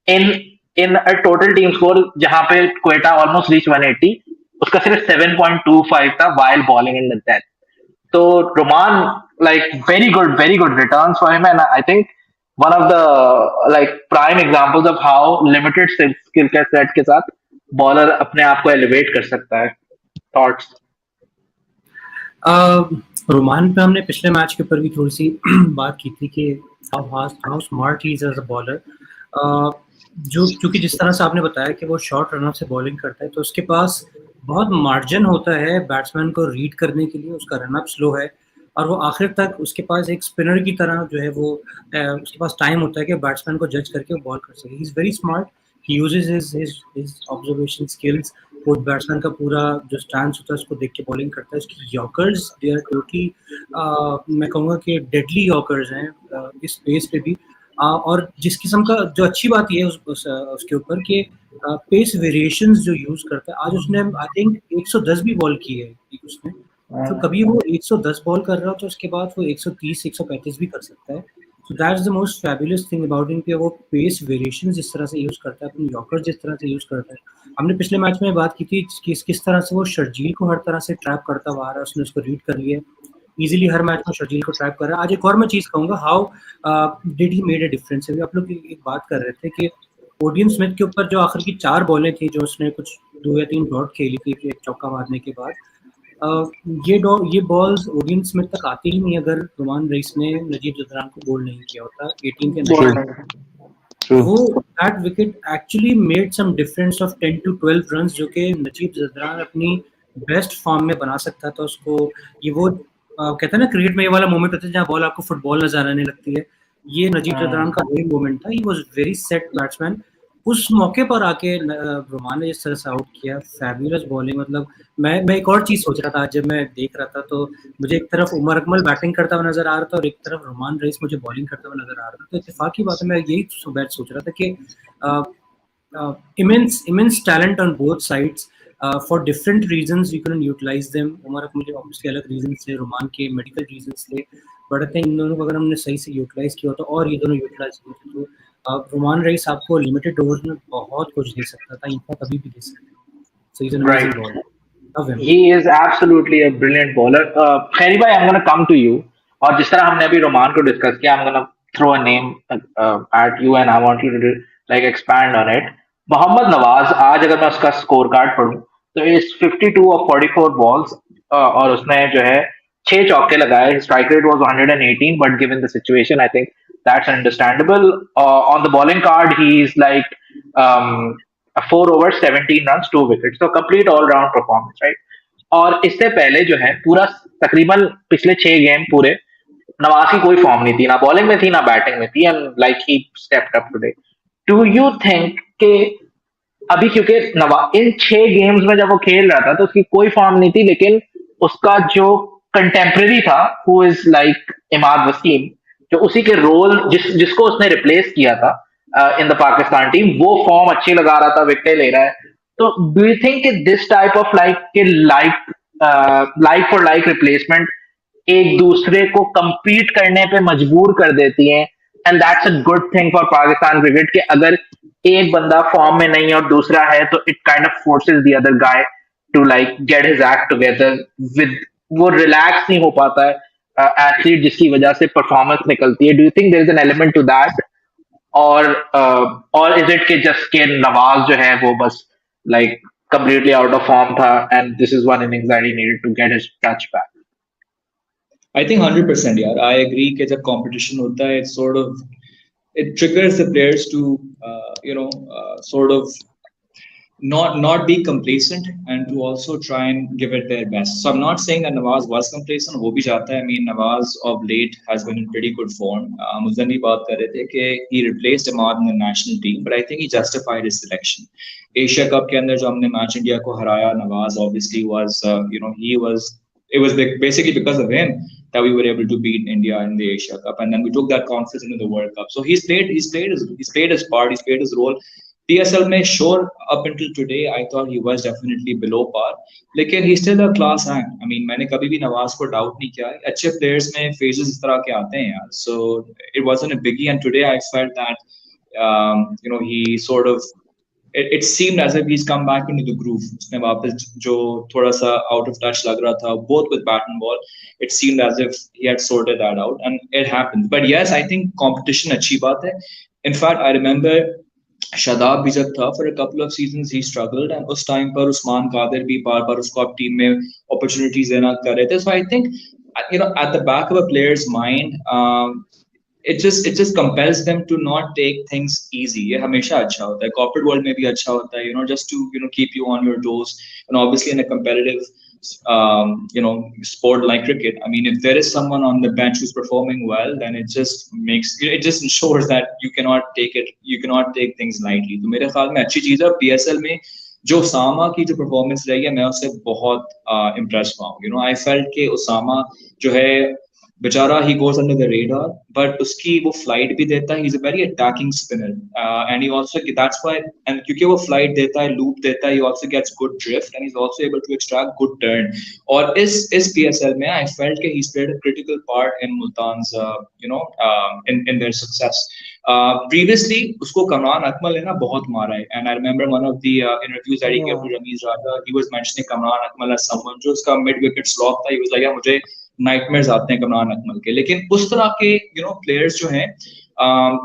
in in a total team score जहां पे क्वेटा ऑलमोस्ट रीच 180, उसका सिर्फ 7.25 था while bowling in the death. तो Roman, like very good returns for him, and I think one of the like prime examples of how limited skill set के साथ bowler अपने आप को एलिवेट कर सकता है। थॉट्स? रोमान पे हमने पिछले मैच के ऊपर भी थोड़ी सी बात की थी कि how smart he is as a bowler. जो क्योंकि जिस तरह से आपने बताया कि वो शॉर्ट रनअप से बॉलिंग करता है, तो उसके पास बहुत मार्जिन होता है बैट्समैन को रीड करने के लिए। उसका रनअप स्लो है और वो आखिर तक उसके पास एक स्पिनर की तरह जो है वो उसके पास टाइम होता है कि बैट्समैन को जज करके वो बॉल कर सके। He is very smart, he uses his observation skills. वो बैट्समैन का पूरा जो स्टांस होता है उसको देख के बॉलिंग करता है। उसकी यॉर्कर्स दे आर टोटली, मैं कहूँगा कि डेडली यॉर्कर्स हैं इस पेस पे भी। और जिस किस्म का जो अच्छी बात ये है उसके ऊपर कि पेस वेरिएशंस जो यूज करता है। आज उसने आई थिंक 110 भी बॉल की है उसने। तो कभी वो 110 बॉल कर रहा हो तो उसके बाद वो 130 135 भी कर सकता है। So that's the most fabulous thing about him कि वो पेस वेरिएशंस जिस तरह से यूज करता है, अपनी यॉर्कर जिस तरह से यूज करता है। हमने पिछले मैच में बात की थी कि किस तरह से वो शर्जील को हर तरह से ट्रैप करता हुआ आ रहा है। उसने उसको रीड कर लिया इजीली, हर मैच में शर्जील को ट्रैप कर रहा है। आज एक और मैं चीज कहूंगा, how did he made a difference. अभी आप लोग एक बात कर रहे थे कि ओडियन स्मिथ के ऊपर जो आखिर की 4 बॉलें थी जो उसने कुछ 2 या 3 डॉट खेली थी एक चौका मारने के बाद, ये बॉल्स ओडियन स्मिथ तक आती ही नहीं अगर रोमान रईस ने नजीब जदरान को बोल्ड नहीं किया होता 18 के 9। वो that wicket actually made some difference of 10 to 12 runs, जो कि नजीब जदरान अपनी बेस्ट फॉर्म में बना सकता था उसको। ये वो कहते हैं ना क्रिकेट में ये वाला मोमेंट होता है जहाँ बॉल आपको फुटबॉल नजर आने लगती है। ये नजीब जदरान का वही मोमेंट था। He was very set batsman. उस मौके पर आके रोमान ने जिस तरह से आउट किया, फैबुलस बॉलिंग। मतलब मैं एक और चीज सोच रहा था आज जब मैं देख रहा था, तो मुझे एक तरफ उमर अकमल बैटिंग करता हुआ नजर आ रहा था और एक तरफ रोमान रईस मुझे बॉलिंग करता हुआ नजर आ रहा था। तो इत्तेफाक की बात है, मैं यही सोच रहा था कि immense talent on both sides. For different reasons we couldn't utilize them. Umar Akmal के obviously अलग reasons थे, रोमान के medical reasons थे, but I think इन दोनों को अगर हमने सही से utilize किया होता और ये दोनों utilize किए थे तो रोमान रईस आपको लिमिटेड ओवर्स में बहुत कुछ दे सकता था, इनफैक्ट अभी भी दे सकता है। So he's an amazing Right. bowler. Love him. He is absolutely a brilliant bowler. खैरी भाई, I'm gonna come to you. और जिस तरह हमने अभी रोमान को डिस्कस किया, I'm gonna throw a name at you and I want you to like expand on it. Mohammad Nawaz, आज अगर मैं उसका स्कोर कार्ड पढ़ूं तो इज 52 ऑफ 44 बॉल्स, और उसने जो है 6 चौके लगाए। Strike rate was 118, but given the situation I think that's understandable. On the bowling card he is like 4 overs 17 runs 2 wickets, तो कंप्लीट ऑलराउंड परफॉर्मेंस, राइट। और इससे पहले जो है पूरा तकरीबन पिछले 6 गेम पूरे नवाज की कोई फॉर्म नहीं थी, ना बॉलिंग में थी ना बैटिंग में थी, and like he stepped up today. Do you think कि अभी, क्योंकि इन 6 गेम्स में जब वो खेल रहा था तो उसकी कोई फॉर्म नहीं थी, लेकिन उसका जो कंटेम्प्रेरी था who is like Imad Wasim, जो उसी के रोल जिसको उसने रिप्लेस किया था इन द पाकिस्तान टीम, वो फॉर्म अच्छी लगा रहा था, विकेट ले रहा है। तो do you think this type of like for like replacement एक दूसरे को compete करने पे मजबूर कर देती हैं, and that's a good thing for Pakistan cricket कि अगर एक बंदा फॉर्म में नहीं है और दूसरा है तो it kind of forces the other guy to like get his act together with, वो रिलैक्स नहीं हो पाता है एथलीट जिसकी वजह से परफॉर्मेंस निकलती है, do you think there is an element to that, और इज इट के जस्ट के नवाज जो है वो बस like completely out of form tha, and this is one innings that he needed to get his touch back? I think 100%, यार. I agree कि जब competition होता है, it's sort of it triggers the players to sort of not be complacent and to also try and give it their best. So I'm not saying that Nawaz was complacent. वो भी चाहता है. I mean, Nawaz of late has been in pretty good form. मुझे भी बात कर रहे थे कि he replaced Ahmad in the national team, but I think he justified his selection. Asia Cup के अंदर जो हमने मैच इंडिया को हराया, Nawaz obviously was it was basically because of him that we were able to beat India in the Asia Cup, and then we took that confidence into the World Cup. So he's played his part, he's played his role. PSL में sure up until today I thought he was definitely below par, लेकिन he's still a class act. I mean, मैंने कभी भी नवाज को doubt नहीं किया. अच्छे players में phases इस तरह के आते हैं यार. So it wasn't a biggie, and today I felt that he sort of it seemed as if he's come back into the groove. उसने वापस जो थोड़ा सा out of touch लग रहा था, both with bat and ball, it seemed as if he had sorted that out, and it happened. But yes, I think competition अच्छी बात है. In fact, I remember Shadab भी जब था, for a couple of seasons he struggled, and उस time पर उस्मान कादिर भी बार-बार उसको अब team में opportunities देना कर रहे थे. So I think at the back of a player's mind, it just compels them to not take things easy. ये हमेशा अच्छा होता है. Corporate world में भी अच्छा होता है, just to keep you on your toes, and obviously in a competitive sport like cricket, I mean, if there is someone on the bench who's performing well, then it just ensures that you cannot take things lightly. तो मेरे ख्याल में अच्छी चीज़ है. PSL में जो उसामा की जो परफॉर्मेंस रही है, मैं उससे बहुत इम्प्रेस हुआ हूँ. I felt कि उसामा जो है बेचारा, he goes under the radar, but उसकी वो flight भी देता है. He's a very attacking spinner, and he also, that's why, and क्योंकि वो flight देता है, loop देता है, he also gets good drift, and he's also able to extract good turn. और इस PSL में I felt कि he's played a critical part in Multan's in their success. Previously उसको कमरान अकमल ने ना बहुत मारा है, and I remember one of the interviews that he gave to Ramiz Raja, he was mentioning Kamran Akmal as someone जो उसका mid wicket slot था. He was like, yeah, मुझे नाइटमेयर्स आते हैं कमरान अकमल के. लेकिन उस तरह के प्लेयर्स जो हैं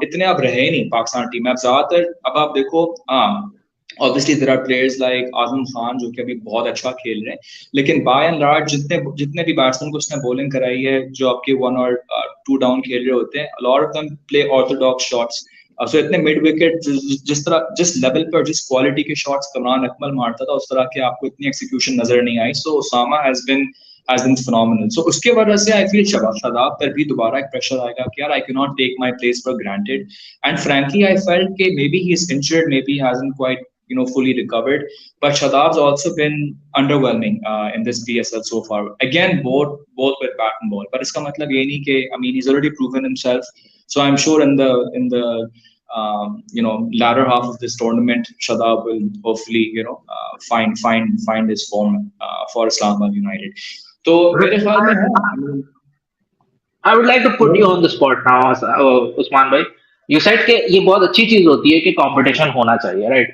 इतने अब रहे नहीं पाकिस्तान टीम में. अब ज्यादातर अब आप देखो, obviously there are players like Azam Khan जो कि अभी बहुत अच्छा खेल रहे हैं, लेकिन by and large जितने भी बैट्समैन को उसने बॉलिंग कराई है जो आपके 1 और 2 डाउन खेल रहे होते हैं, a lot of them play orthodox shots. So इतने मिड विकेट जिस लेवल पर जिस क्वालिटी के शॉट्स कमरान अकमल मारता था, उस तरह के आपको इतनी एक्सिक्यूशन नजर नहीं आई. सो Usama has been phenomenal. So उसके वजह से I feel शादाब पर भी दोबारा एक प्रेशर आएगा कि यार I cannot take my place for granted. And frankly I felt कि maybe he is injured, maybe he hasn't quite fully recovered, but Shadab's also been underwhelming in this PSL so far. Again, both with bat and ball. But इसका मतलब ये नहीं कि, I mean, he's already proven himself. So I'm sure in the latter half of this tournament, Shadab will hopefully find his form for Islamabad United. So मेरे ख्याल में I would like to put you on the spot now, Usman bhai. You said कि ये बहुत अच्छी चीज होती है कि कंपटीशन होना चाहिए, right?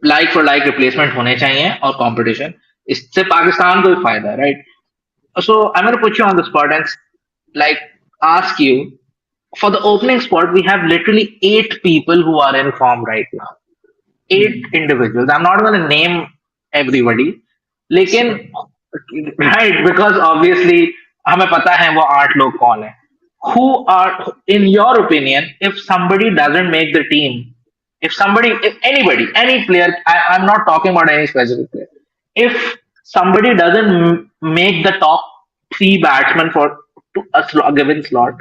Like for like replacement होने चाहिए और कंपटीशन, इससे पाकिस्तान को भी फायदा है, right? So I'm going to put you on the spot and like ask you, for the opening spot we have literally 8 people who are in form right now. 8 individuals. I'm not going to name everybody, लेकिन right, because obviously हमें पता है वो 8 लोग कौन है. Who are, in your opinion, if somebody doesn't make the team, if anybody, any player, I'm not talking about any specific player, if somebody doesn't make the top 3 batsmen for a given slot,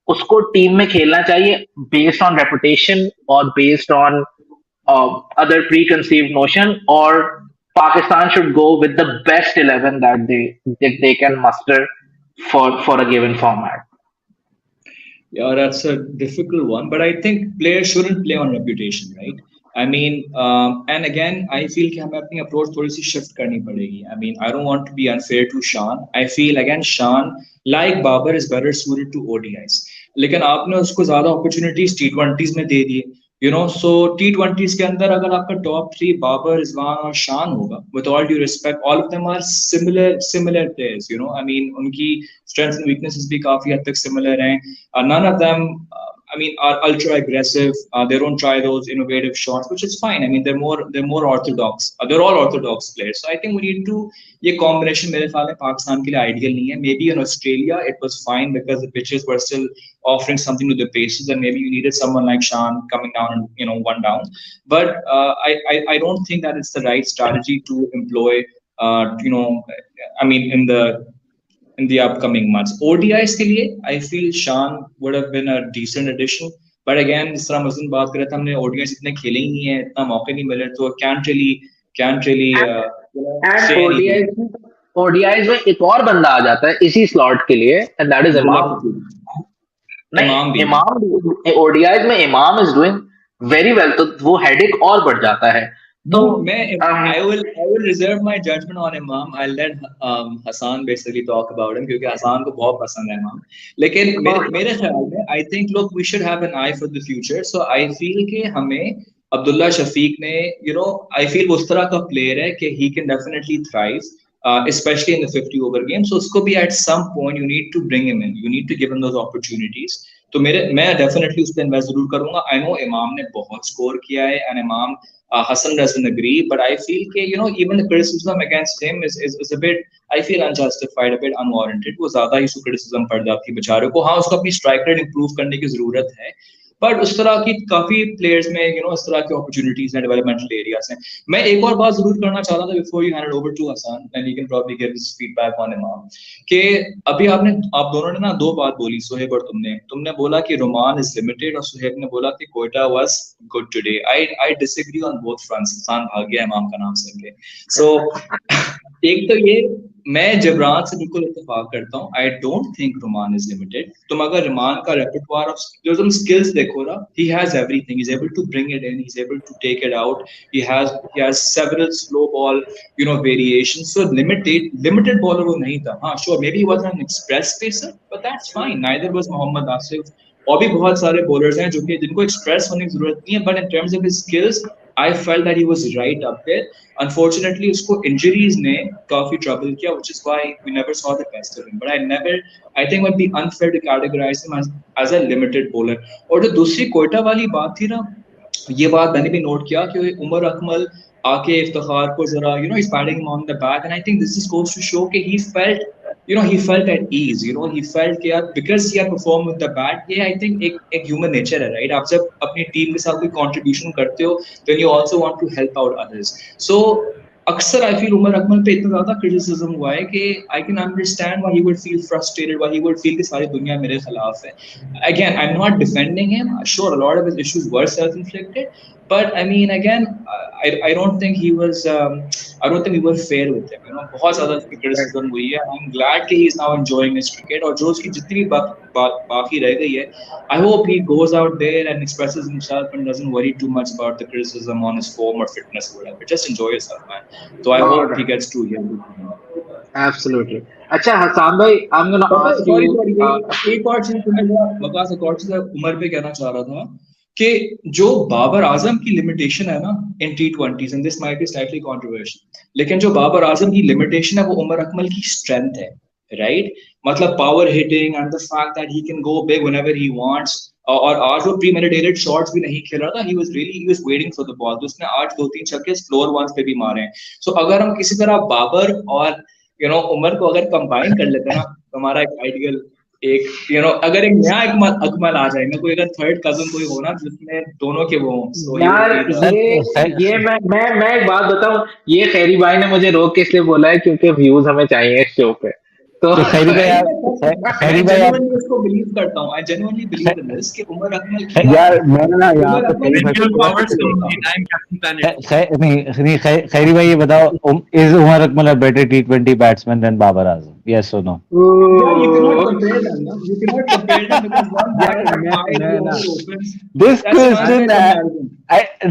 उसको team में खेलना चाहिए based on reputation or based on other preconceived notion, or Pakistan should go with the best 11 that they can muster for a given format? Yeah, that's a difficult one, but I think players shouldn't play on reputation, right? I mean, and again, I feel कि हमें अपनी approach थोड़ी सी shift करनी पड़ेगी. I mean, I don't want to be unfair to Shan. I feel again, Shan, like Babar, is better suited to ODIs. लेकिन आपने उसको ज़्यादा opportunities T20s में दे दिए. You know, so T20s के अंदर अगर आपका top 3 बाबर, रिजवान और शान होगा, with all due respect, all of them are similar players. You know, I mean, उनकी strengths and weaknesses भी काफी हद तक similar हैं. None of them, I mean, are ultra aggressive. They don't try those innovative shots, which is fine. I mean, they're more orthodox. They're all orthodox players. So I think we need to, ये combination मेरे ख्याल में पाकिस्तान के लिए ideal नहीं है. Maybe in Australia it was fine because the pitches were still offering something to the Pacers, and maybe you needed someone like Shan coming down and one down. But I don't think that it's the right strategy to employ. I mean, in the upcoming months. ODIs के लिए I feel Shan would have been a decent addition. But again, जिस तरह मज़न बात कर रहे थे, हमने ODIs इतने खेले ही नहीं है, इतना मौके नहीं मिले, तो can't really and say anything. ODIs में एक और बंदा आ जाता है इसी स्लॉट के लिए, एंड दैट इज इमाम. इमाम भी. इमाम ओडीआईज में इमाम इज डूइंग वेरी वेल, तो वो हेडेक और बढ़ जाता है. तो I will reserve my judgment on Imam. I'll let Hassan basically talk about him क्योंकि हसान को बहुत पसंद है इमाम. लेकिन मेरे ख्याल में I think look, we should have an eye for the future. So I feel कि हमें अब्दुल्ला शफीक ने I feel उस तरह का player है कि he can definitely thrive. Especially in the 50 over game. So usko bhi at some point you need to bring him in. You need to give him those opportunities. तो मैं definitely उस पे invest जरूर करूँगा. I know इमाम ने बहुत score किया है, and इमाम Hassan doesn't agree, but I feel कि even the criticism against him is a bit, I feel, unjustified, a bit unwarranted. वो ज़्यादा ही उसको criticism पड़ जाती है बेचारे को. हाँ, उसको अपनी strike rate improve करने की ज़रूरत है. बट उस तरह की काफी प्लेयर्स में इस तरह की अपॉर्चुनिटीज हैं, डेवलपमेंटल एरियाज हैं. मैं एक और बात जरूर करना चाहता था before you hand it over to Hasan, and he can probably give his feedback on Imam, कि अभी आप दोनों ने ना दो बात बोली, सोहेब और तुमने बोला कि रोमान इज लिमिटेड, और सोहेब ने बोला कि Quetta was good today. I disagree on both fronts. Hasan भाग गया इमाम का नाम सुन के. सो एक तो ये, मैं जबरान से बिल्कुल इत्तेफाक करता हूँ. I don't think Rumman is limited. तुम अगर रोमान का रेpertoire ऑफ जो तुम स्किल्स देखो ना, he has everything. He's able to bring it in, he's able to take it out. He has several slow ball variations. So limited bowler वो नहीं था. हाँ, sure, maybe he wasn't an express pacer, but that's fine. Neither was Mohammad Asif. और भी बहुत सारे bowlers हैं जो कि जिनको एक्सप्रेस होने की जरूरत नहीं है, but in terms of his skills I felt that he was right up there. Unfortunately, उसको injuries ने काफी trouble किया, which is why we never saw the best of him. But I think it would be unfair to categorize him as a limited bowler. और जो दूसरी कोयटा वाली बात थी ना, ये बात मैंने भी नोट किया कि उमर अकमल आके इफ्तिखार को जरा he's patting him on the back, and I think this is goes to show कि he felt at ease. He felt कि यार because he had performed with the bat, ये I think एक human nature है, right? आप जब अपनी team के साथ कोई contribution करते हो, then you also want to help out others. So अक्सर I feel उमर अकमल पे इतना ज़्यादा criticism हुआ है कि I can understand why he would feel frustrated, why he would feel कि सारी दुनिया मेरे खिलाफ है. Again, I'm not defending him. Sure, a lot of his issues were self-inflicted, but I mean, again, I don't think he was. I don't think we were fair with him. बहुत ज़्यादा criticism हुई है. I'm glad कि he is now enjoying his cricket, और जो उसकी जितनी भी बाकी रह गई है, I hope he goes out there and expresses himself and doesn't worry too much about the criticism on his form or fitness or whatever. Just enjoy yourself, man. So I hope he gets to hear it. Absolutely. अच्छा हसान भाई, I'm gonna ask you. एक और चीज वकास, एक और चीज उमर पे कहना चाह रहा था कि जो बाबर आजम की लिमिटेशन है ना इन T20s, and this might be slightly controversial, लेकिन जो बाबर आजम की लिमिटेशन है वो उमर अकमल की स्ट्रेंथ है, राइट? मतलब power hitting and the fact that he can go big whenever he wants. और आज वो प्रीमेडिटेटेड शॉट्स भी नहीं खेल रहा था. he was waiting for the ball. तो उसने आज 2-3 छक्के स्लोअर वंस पे भी मारे हैं. सो अगर हम किसी तरह बाबर और उमर को अगर कंबाइन कर लेते ना, तो हमारा एक आइडियल अगर एक नया अकमल आ जाए ना, कोई अगर थर्ड कजन कोई हो ना जिसमें दोनों के वो यार, ये मैं एक बात बताऊं, ये खैरी भाई ने मुझे रोक के इसलिए बोला है क्योंकि व्यूज हमें चाहिए इस शो पे. तो खैरी भाई इसको बिलीव करता हूं. I genuinely believe in this कि उमर अकमल यार मैंने ना यहाँ पे खैरी भाई ये बताओ, is Umar Akmal a better T20 batsman than Babar Azam? Yes or no? You cannot compare them. You cannot compare them because one batter opens. This question,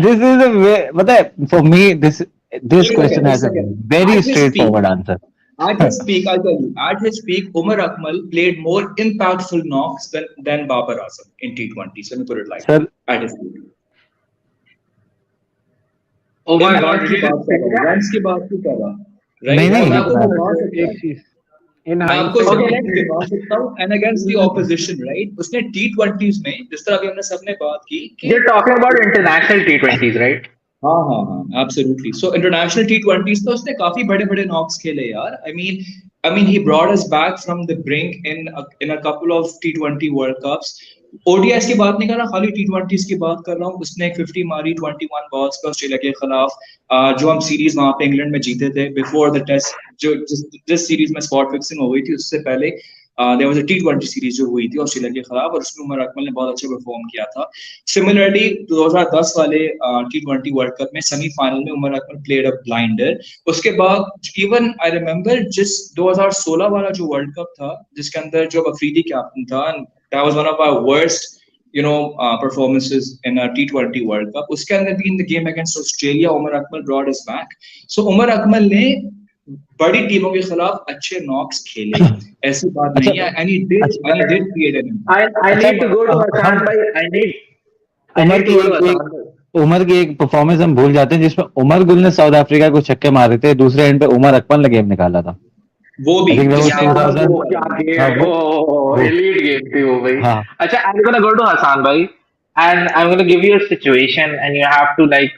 this is a way. मतलब for me, this question has a very straightforward answer. At his peak, I'll tell you. At his peak, Umar Akmal played more impactful knocks than Babar Azam in T20s. Let me put it like that. At his peak. Oh my God, impact did की you बात just कर say रहा हूँ, that? Runs की बात नहीं कर रहा, नहीं राइट? और नहीं मैं यार आपको मैं घुमा सकता एक हूँ, चीज इन मैं आपको Okay, हाइंडसाइट जमीन let's. दिखा सकता हूँ, and against the opposition, right? उसने T20s में जिस तरह अभी हमने सबने बात की कि You're talking about international T20s, right? हाँ हाँ हाँ, एब्सोल्युटली. सो इंटरनेशनल T20s तो उसने काफी बड़े बड़े नॉक्स खेले यार. I mean he brought us back from the brink in a couple of T20 World Cups. ODIs की बात नहीं कर रहा, खाली T20s की बात कर रहा हूँ. उसने एक 50 मारी 21 बॉल्स पे ऑस्ट्रेलिया के खिलाफ, जो हम सीरीज वहां पे इंग्लैंड में जीते थे बिफोर द टेस्ट. जो जिस सीरीज में स्पॉट फिक्सिंग हो गई थी उससे पहले there was a T20 series जो हुई थी ऑस्ट्रेलिया के खिलाफ, और उसमें उमर अकमल ने बहुत अच्छा परफॉर्म किया था. सिमिलरली 2010 वाले T20 वर्ल्ड कप में सेमीफाइनल में Umar Akmal played a blinder. उसके बाद इवन आई रिमेम्बर जिस 2016 वाला जो वर्ल्ड कप था जिसके अंदर जो अफरीदी कैप्टन था, that was one of our worst performances in a T20 World Cup. उसके अंदर भी in the game against Australia, Umar Akmal brought us back. So Umar Akmal ने बड़ी टीमों के खिलाफ अच्छे नॉक्स खेले, ऐसी बात अच्छा नहीं है, and he did create an I impact. I अच्छा need to go to हम Hassan bhai. I Umar need to की go to एक Hassan bhai. उमर की एक परफॉर्मेंस हम भूल जाते हैं जिसमें उमर गुल ने साउथ अफ्रीका को छक्के मारे थे, दूसरे एंड पे उमर अकमल ने गेम निकाला था. वो भी आई थिंक वो जिसमें Yeah, वो 2000. वो क्या हाँ game, oh, वो elite game थी वो भाई. हाँ अच्छा, I'm gonna go to Hassan bhai, and I'm gonna give you a situation, and you have to like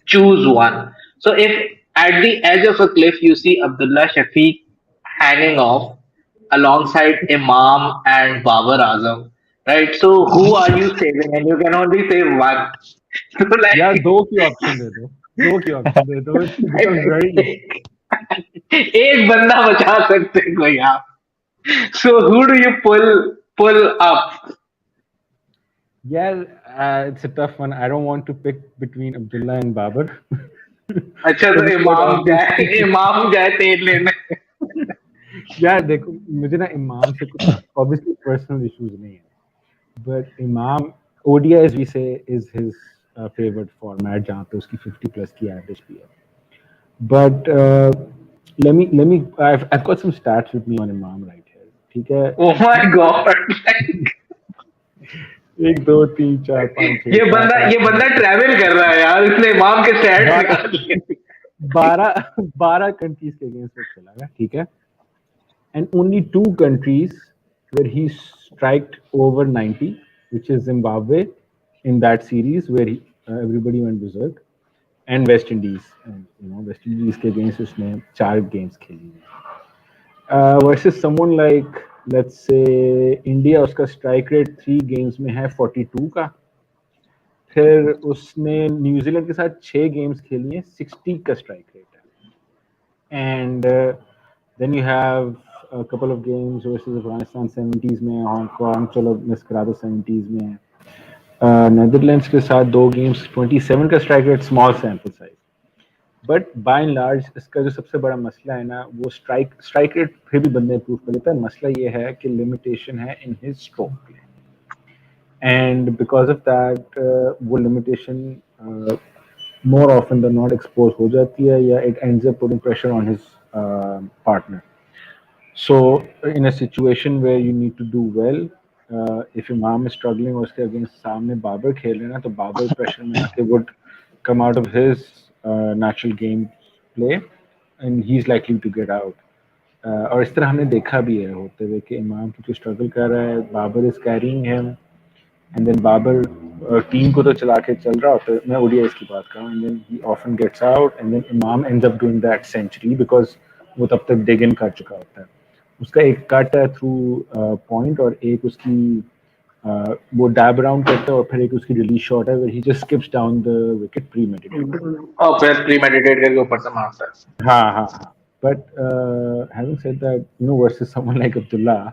choose one. So if at the edge of a cliff you see Abdullah Shafiq hanging off alongside Imam and Babar Azam, right? So who are you saving? And you can only save one. So यार like, दो की option दे दो, दो की option दे दो, it becomes very एक बंदा बचा सकते हैं कोई आप. So who do you pull up? yeah, it's a tough one. I don't want to pick between Abdullah and Babar. अच्छा तो Because it would obviously इमाम जाए तेल लेने. यार देखो मुझे ना इमाम से कुछ obviously personal issues नहीं है, but इमाम ODI as we say is his favorite format जहाँ पे उसकी 50 plus की average भी है. But let me I've got some stats with me on Imam right here. ठीक है, Oh my god. एक दो तीन चार पाँच छः ये सात बंदा ये आठ बंदा ट्रैवल कर रहा है यार, इसने इमाम के स्टैट्स बारह निकाल लिए. 12 countries के अगेंस्ट वो खेला है, ठीक है, and only 2 countries where he striked over 90, which is Zimbabwe in that series where everybody went berserk, and West Indies. And West Indies के against उसने 4 games खेली हैं. Versus someone like let's say India, उसका strike rate 3 games में है 42 का. फिर उसने न्यूजीलैंड के साथ 6 गेम्स खेली हैं, 60 का स्ट्राइक रेट है. And then you have a couple of games versus Afghanistan 70s में, हांगकांग चलो मिस करा दो 70s में, नेदरलैंड्स के साथ 2 गेम्स 27 का strike rate, small sample size. But by and large इसका जो सबसे बड़ा मसला है ना, वो स्ट्राइक रेट फिर भी बंदे इंप्रूव कर लेता है. मसला ये है कि लिमिटेशन है in his stroke play, and because of that वो limitation more often than not expose हो जाती है, या it ends up putting pressure on his partner. So in a situation where you need to do well, if Imam is struggling और उसके against सामने बाबर खेल रहे हैं ना, तो बाबर pressure में आके would come out of his natural game play and he's likely to get out. और इस तरह हमने देखा भी है होते हुए कि इमाम क्योंकि स्ट्रगल कर रहा है, Babar is carrying him, and then Babar team को तो चला के चल रहा होता है, मैं ओडीआईस की बात कर रहा हूँ, and then he often gets out and then Imam ends up doing that century because वो तब तक डिग इन कर चुका होता है. उसका एक कट है थ्रू पॉइंट और एक उसकी वो डैब अराउंड करता है और फिर एक उसकी रिलीज शॉट है where he just skips down the wicket premeditated. और फिर प्रीमेडिटेट करके ऊपर से मारता है. हाँ हाँ हाँ. But having said that versus someone like Abdullah,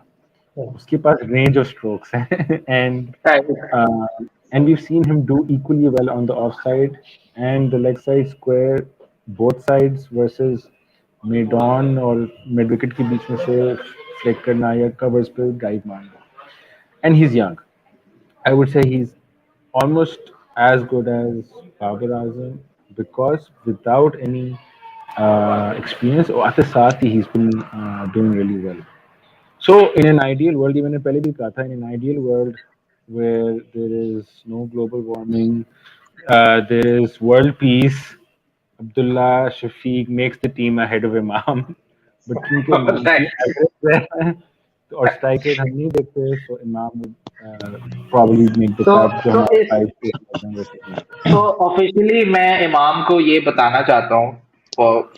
उसके पास range of strokes है and we've seen him do equally well on the offside and the leg side square, both sides versus mid-on और mid wicket के बीच में से flick करना या covers पे drive मारना. And he's young. I would say he's almost as good as Babar Azam because without any experience और आते साथ ही he's been doing really well. So in an ideal world, ये मैंने पहले भी कहा था, in an ideal world where there is no global warming, there is world peace. Abdullah Shafiq makes the team ahead of Imam, but क्योंकि Imam की average है और strike rate हम नहीं देखते, so Imam would probably make the तो cut जो तो हमारा इस 5 तो ऑफिशियली मैं इमाम को ये बताना चाहता हूँ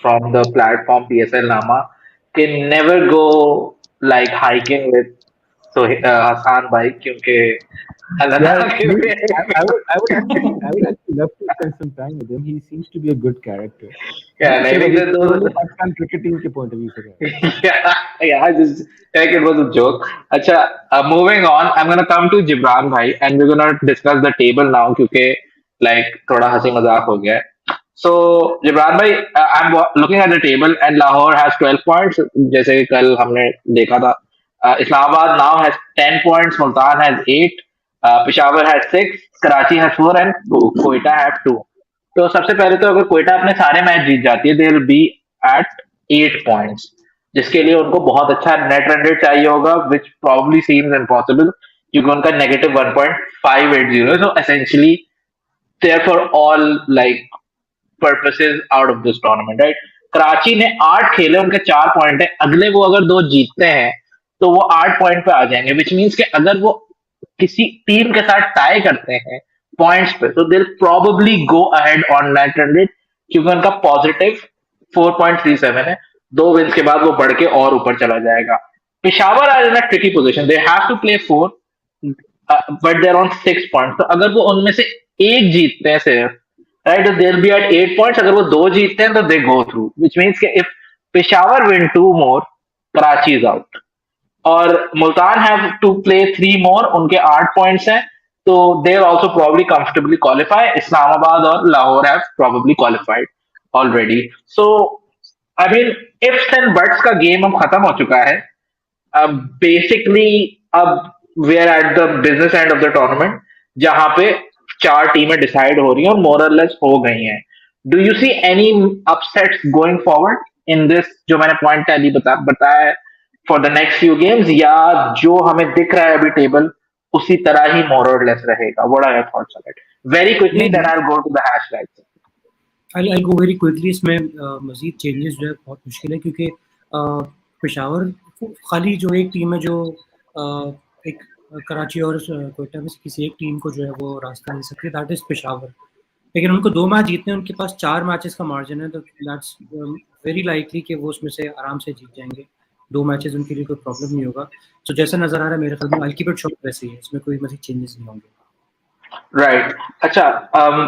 फ्रॉम द प्लेटफॉर्म पीएसएल नामा कि never go like hiking with Hasan भाई, क्योंकि अल्लाह Yeah, ताला के I would actually love to spend some time with him. He seems to be a good character. क्या नहीं चलो, नहीं ये तो पाकिस्तान क्रिकेट टीम के point of view से कह रहा हूँ। yeah, just like it was a joke. अच्छा, moving on, I'm gonna come to Gibran bhai and we're gonna discuss the table now क्योंकि like थोड़ा हंसी मजाक हो गया है. So Gibran bhai, I'm looking at the table and Lahore has 12 points जैसे कि कल हमने देखा था. Islamabad now has 10 points, Multan has 8, Peshawar has 6, Karachi has 4 and Quetta has 2. तो सबसे पहले तो अगर कोयटा अपने सारे मैच जीत जाती है they will be at 8 points, जिसके लिए उनको बहुत अच्छा नेट रन रेट चाहिए होगा विच प्रोबब्ली सीम्स इम्पॉसिबल क्योंकि उनका negative 1.580 so essentially there for all like purposes out of this tournament, right. Karachi ने 8 खेले, उनके 4 पॉइंट है, अगले वो अगर 2 जीतते हैं तो वो 8 पॉइंट पे आ जाएंगे, विच मीन्स कि अगर वो किसी टीम के साथ टाई करते हैं पॉइंट्स पे तो दिल probably go ahead on net run rate क्योंकि उनका पॉजिटिव 4.37 है. 2 विन्स के बाद वो बढ़ के और ऊपर चला जाएगा. Peshawar are in a tricky position, they have to play 4 but they are on 6 points, तो अगर वो उनमें से एक जीतते हैं सिर्फ, right, they will be at 8 points. अगर वो 2 जीतते हैं तो they go through, which means कि if Peshawar win 2 more Karachi is out और Multan have to play 3 more, उनके 8 पॉइंट्स हैं तो they also probably comfortably qualify. Islamabad और Lahore have probably qualified already. So I mean ifs and buts का गेम अब खत्म हो चुका है. बेसिकली अब we are at the business end of the tournament जहां पे 4 टीमें डिसाइड हो रही हैं और मोर और लेस हो गई हैं. Do you see any upsets going forward in this जो मैंने पॉइंट अली बताया है for the next few games, या जो हमें दिख रहा है अभी टेबल उसी तरह ही मोर और लेस रहेगा? What are your thoughts on it? Very quickly then I will go to the hashtags. I'll go very quickly. इसमें मजीद चेंजेस जो है बहुत मुश्किल है क्योंकि पेशावर खाली जो एक टीम है जो एक कराची और कोयटा में से किसी एक टीम को जो है वो रास्ता दे सकती है, दैट इज पेशावर. लेकिन उनको 2 मैच जीतने हैं, उनके पास 4 मैचेस का मार्जिन है, तो दैट्स वेरी लाइकली कि वो उसमें से आराम से जीत जाएंगे. 2 मैचेस उनके लिए कोई प्रॉब्लम नहीं होगा. तो जैसा नजर आ रहा है मेरे ख्याल में आई कीप इट शॉर्ट वैसे ही है, इसमें कोई मजीद चेंजेस नहीं होंगे. राइट. अच्छा,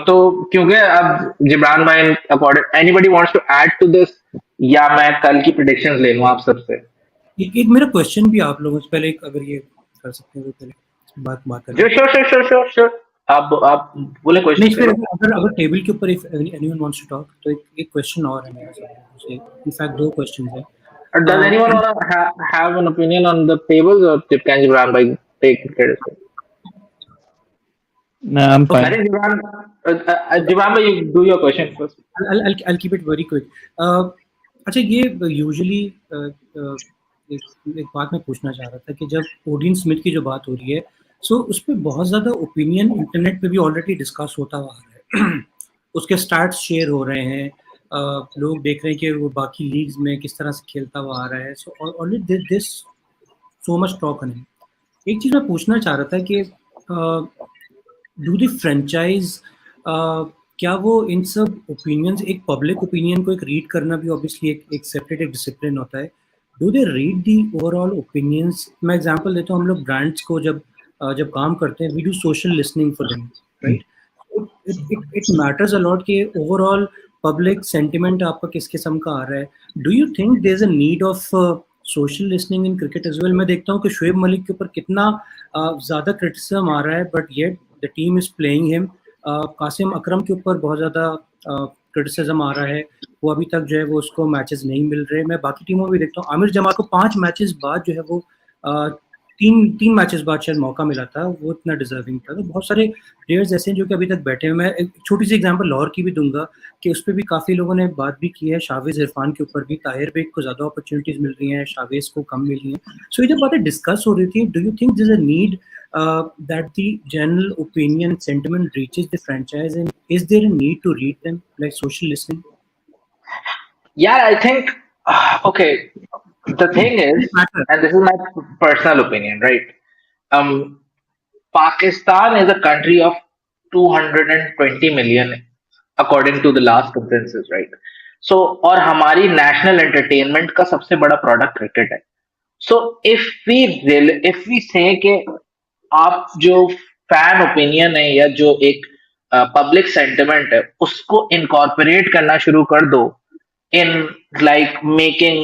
तो क्योंकि अब जिब्रान भाई according anybody wants to add to this या मैं कल की प्रेडिक्शंस ले लूं आप सबसे? एक मेरा क्वेश्चन भी आप लोगों से पहले अगर ये कर सकते हैं तो पहले बात करें. श्योर. आप बोले क्वेश्चन. नहीं, फिर अगर टेबल के ऊपर if anyone wants to talk तो एक क्वेश्चन और है मेरे साथ. इनफैक्ट 2 क्वेश्चंस हैं. Does anyone want to have an opinion on the tables or can Gibran bhai take credit? No, I'm I fine. think Gibran bhai, you do your question first. I'll keep it very quick. अच्छा, ये usually एक बात मैं पूछना चाह रहा था कि जब ओडिन स्मिथ की जो बात हो रही है सो उस पर बहुत ज़्यादा ओपिनियन इंटरनेट पे भी ऑलरेडी डिस्कस होता हुआ आ रहा है. उसके स्टार्ट्स शेयर हो रहे हैं, लोग देख रहे हैं कि वो बाकी लीग्स में किस तरह से खेलता हुआ आ रहा है. So already this so much talk on him. एक चीज़ मैं पूछना चाह रहा था कि डू द फ्रेंचाइज क्या वो इन सब ओपिनियंस, एक पब्लिक ओपिनियन को एक रीड करना भी ऑब्वियसली एक सेपरेट एक डिसिप्लिन होता है. Do they read the overall opinions? मैं एग्जांपल देता हूँ, हम लोग ब्रांड्स को जब काम करते हैं we do social listening for them, right. It matters a lot कि ओवरऑल पब्लिक सेंटिमेंट आपका किस किस्म का आ रहा है. Do you think there is a need of social listening in cricket as well? मैं देखता हूँ कि शोएब मलिक के ऊपर कितना ज़्यादा क्रिटिसिज्म आ रहा है but yet the team is playing him. Qasim Akram के ऊपर बहुत ज़्यादा क्रिटिसिज्म आ रहा है, वो अभी तक जो है वो उसको मैचेस नहीं मिल रहे. मैं बाकी टीमों में भी देखता हूँ, आमिर जमा को 5 मैचेस बाद जो है वो तीन मैचेस बाद शायद मौका मिला था, वो इतना डिजर्विंग था। तो बहुत सारे प्लेयर्स ऐसे हैं जो कि अभी तक बैठे हैं। मैं एक छोटी सी एग्जांपल लाहौर की भी दूंगा कि उस पर भी काफ़ी लोगों ने बात भी की है। शावेज इरफान के ऊपर भी ताहिर बेग को ज़्यादा अपॉर्चुनिटीज़ मिल रही हैं, शावेज को कम मिल रही हैं। सो ये जब बातें डिस्कस हो रही थी, do you think there is a need that the general opinion sentiment reaches the franchise, and is there a need to read them like social listening? Yeah, I think okay. The thing is, Matter. and this is my personal opinion, right? Um, Pakistan is a country of 220 million, according to the last consensus, right? So, और हमारी national entertainment का सबसे बड़ा product cricket है. So, if we say कि आप जो fan opinion है या जो एक public sentiment है, उसको incorporate करना शुरू कर दो in like making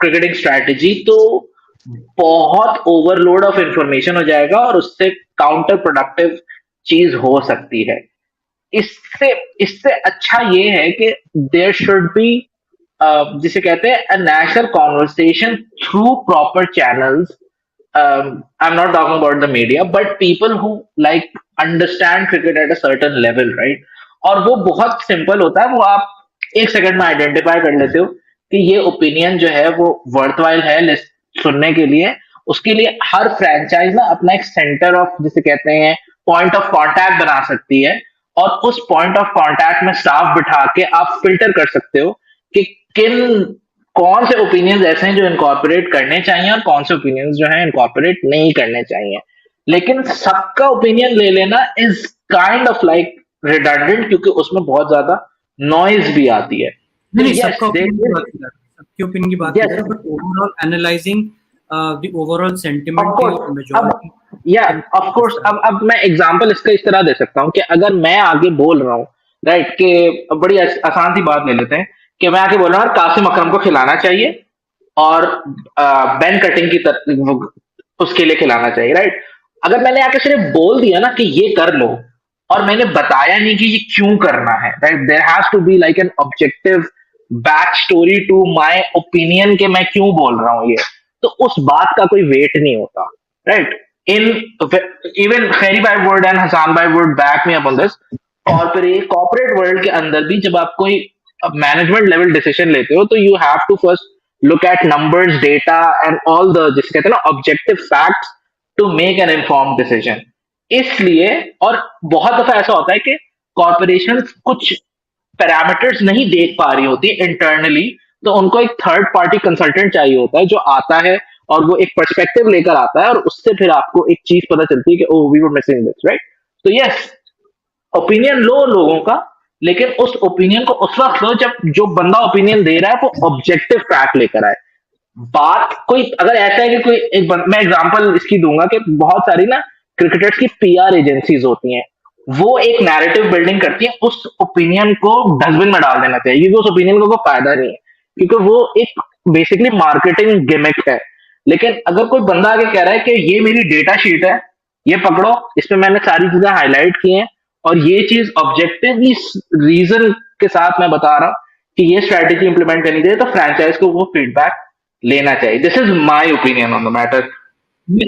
cricketing strategy, तो बहुत ओवरलोड ऑफ इंफॉर्मेशन हो जाएगा और उससे काउंटर प्रोडक्टिव चीज हो सकती है। इससे इससे अच्छा ये है कि देयर शुड बी जिसे कहते हैं national conversation through proper channels. I am not talking about the media but people who like understand cricket at a certain level, right? और वो बहुत सिंपल होता है, वो आप एक सेकंड में आइडेंटिफाई कर लेते हो कि ये ओपिनियन जो है वो वर्थवाइल है सुनने के लिए। उसके लिए हर फ्रेंचाइज ना अपना एक सेंटर ऑफ जिसे कहते हैं पॉइंट ऑफ कांटेक्ट बना सकती है और उस पॉइंट ऑफ कांटेक्ट में स्टाफ बिठा के आप फिल्टर कर सकते हो कि कौन से ओपिनियंस ऐसे हैं जो इनकॉर्पोरेट करने चाहिए और कौन से ओपिनियंस जो हैं इनकॉर्पोरेट नहीं करने चाहिए। लेकिन सबका ओपिनियन ले लेना is kind of like redundant, क्योंकि उसमें बहुत ज्यादा नॉइज भी आती है। नहीं, सबका सबके ओपिनियन की बात कर रहा हूं, but overall analysing the overall sentiment की मेजॉरिटी। या ऑफ कोर्स अब मैं एग्जांपल इसका इस तरह दे सकता हूं कि अगर मैं आगे बोल रहा हूं, राइट, कि बड़ी आसान सी बात ले लेते हैं कि मैं आगे बोल रहा हूं कासिम अकरम को खिलाना चाहिए और बेन कटिंग की उसके लिए खिलाना चाहिए, राइट? अगर मैंने आके सिर्फ बोल दिया ना कि ये कर लो और मैंने बताया नहीं कि ये क्यों करना है, right, there has to be like an objective back story to my opinion कि मैं क्यों बोल रहा हूँ ये, तो उस बात का कोई वेट नहीं होता, राइट? इन इवन खैरी भाई वुड एंड हसन भाई would back me up on this. Corporate world के अंदर भी जब आप कोई मैनेजमेंट लेवल डिसीजन लेते हो तो you have to first look at numbers, data and all the जिसे कहते हैं ना objective facts to make an informed decision. इसलिए और बहुत दफा ऐसा होता है कि कॉर्पोरेशन कुछ पैरामीटर्स नहीं देख पा रही होती इंटरनली, तो उनको एक थर्ड पार्टी कंसल्टेंट चाहिए होता है जो आता है और वो एक पर्सपेक्टिव लेकर आता है और उससे फिर आपको एक चीज पता चलती है कि oh we were missing this, right? तो यस, ओपिनियन लो लोगों का, लेकिन उस ओपिनियन को उस वक्त लो जब जो बंदा ओपिनियन दे रहा है वो ऑब्जेक्टिव फैक्ट लेकर आए। बात कोई अगर ऐसा है कि कोई मैं एग्जांपल इसकी दूंगा कि बहुत सारी ना क्रिकेटर्स की पीआर एजेंसीज होती हैं, वो एक नैरेटिव बिल्डिंग करती है, उस ओपिनियन को डस्टबिन में डाल देना चाहिए क्योंकि उस ओपिनियन को कोई फायदा नहीं है, क्योंकि वो एक बेसिकली मार्केटिंग गिमिक है। लेकिन अगर कोई बंदा आगे कह रहा है कि ये मेरी डेटा शीट है, ये पकड़ो, इसमें मैंने सारी चीजें हाईलाइट की हैं और ये चीज ऑब्जेक्टिवली रीजन के साथ मैं बता रहा हूं कि ये स्ट्रेटेजी इंप्लीमेंट करनी चाहिए, तो फ्रेंचाइज को वो फीडबैक लेना चाहिए। This is my opinion on the matter. मैं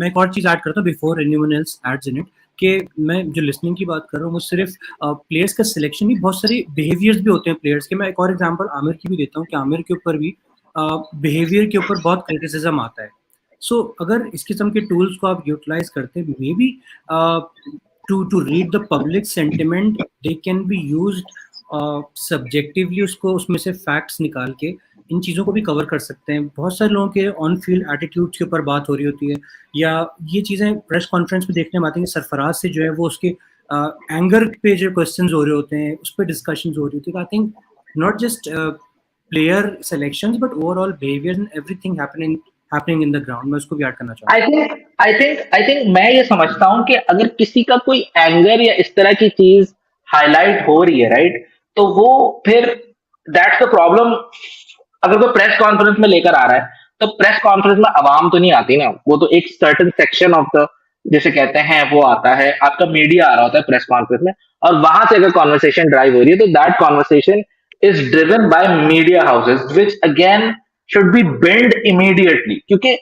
एक और चीज ऐड करता हूँ before anyone else adds in it, कि मैं जो लिसनिंग की बात कर रहा हूँ वो सिर्फ प्लेयर्स का सिलेक्शन नहीं, बहुत सारे बिहेवियर्स भी होते हैं प्लेयर्स के। मैं एक और एग्जांपल आमिर की भी देता हूँ कि आमिर के ऊपर भी बिहेवियर के ऊपर बहुत क्रिटिसिज्म आता है। सो अगर इस किस्म के टूल्स को आप यूटिलाइज करते हैं, maybe to read the public sentiment, they can be used subjectively, उसको उसमें से फैक्ट्स निकाल के इन चीज़ों को भी कवर कर सकते हैं। बहुत सारे लोगों के ऑन फील्ड एटीट्यूड्स के ऊपर बात हो रही होती है, या ये चीज़ें प्रेस कॉन्फ्रेंस में देखने में आती हैं। सरफराज से जो है वो उसके एंगर पे जो क्वेश्चंस हो रहे होते हैं उस पर डिस्कशंस हो रही होती है। I think not just player selections but overall behaviour and everything happening in the ground, मैं उसको भी ऐड करना चाहता हूँ। आई थिंक मैं ये समझता हूँ कि अगर किसी का कोई एंगर या इस तरह की चीज हाईलाइट हो रही है, राइट, तो वो फिर दैट्स द प्रॉब्लम। अगर कोई प्रेस कॉन्फ्रेंस में लेकर आ रहा है तो प्रेस कॉन्फ्रेंस में आवाम तो नहीं आती ना, वो तो एक सर्टेन सेक्शन ऑफ द जिसे कहते हैं वो आता है, आपका मीडिया आ रहा होता है प्रेस कॉन्फ्रेंस में, और वहां से अगर कॉन्वर्सेशन ड्राइव हो रही है तो that conversation is driven by media houses, which again should be banned immediately. क्योंकि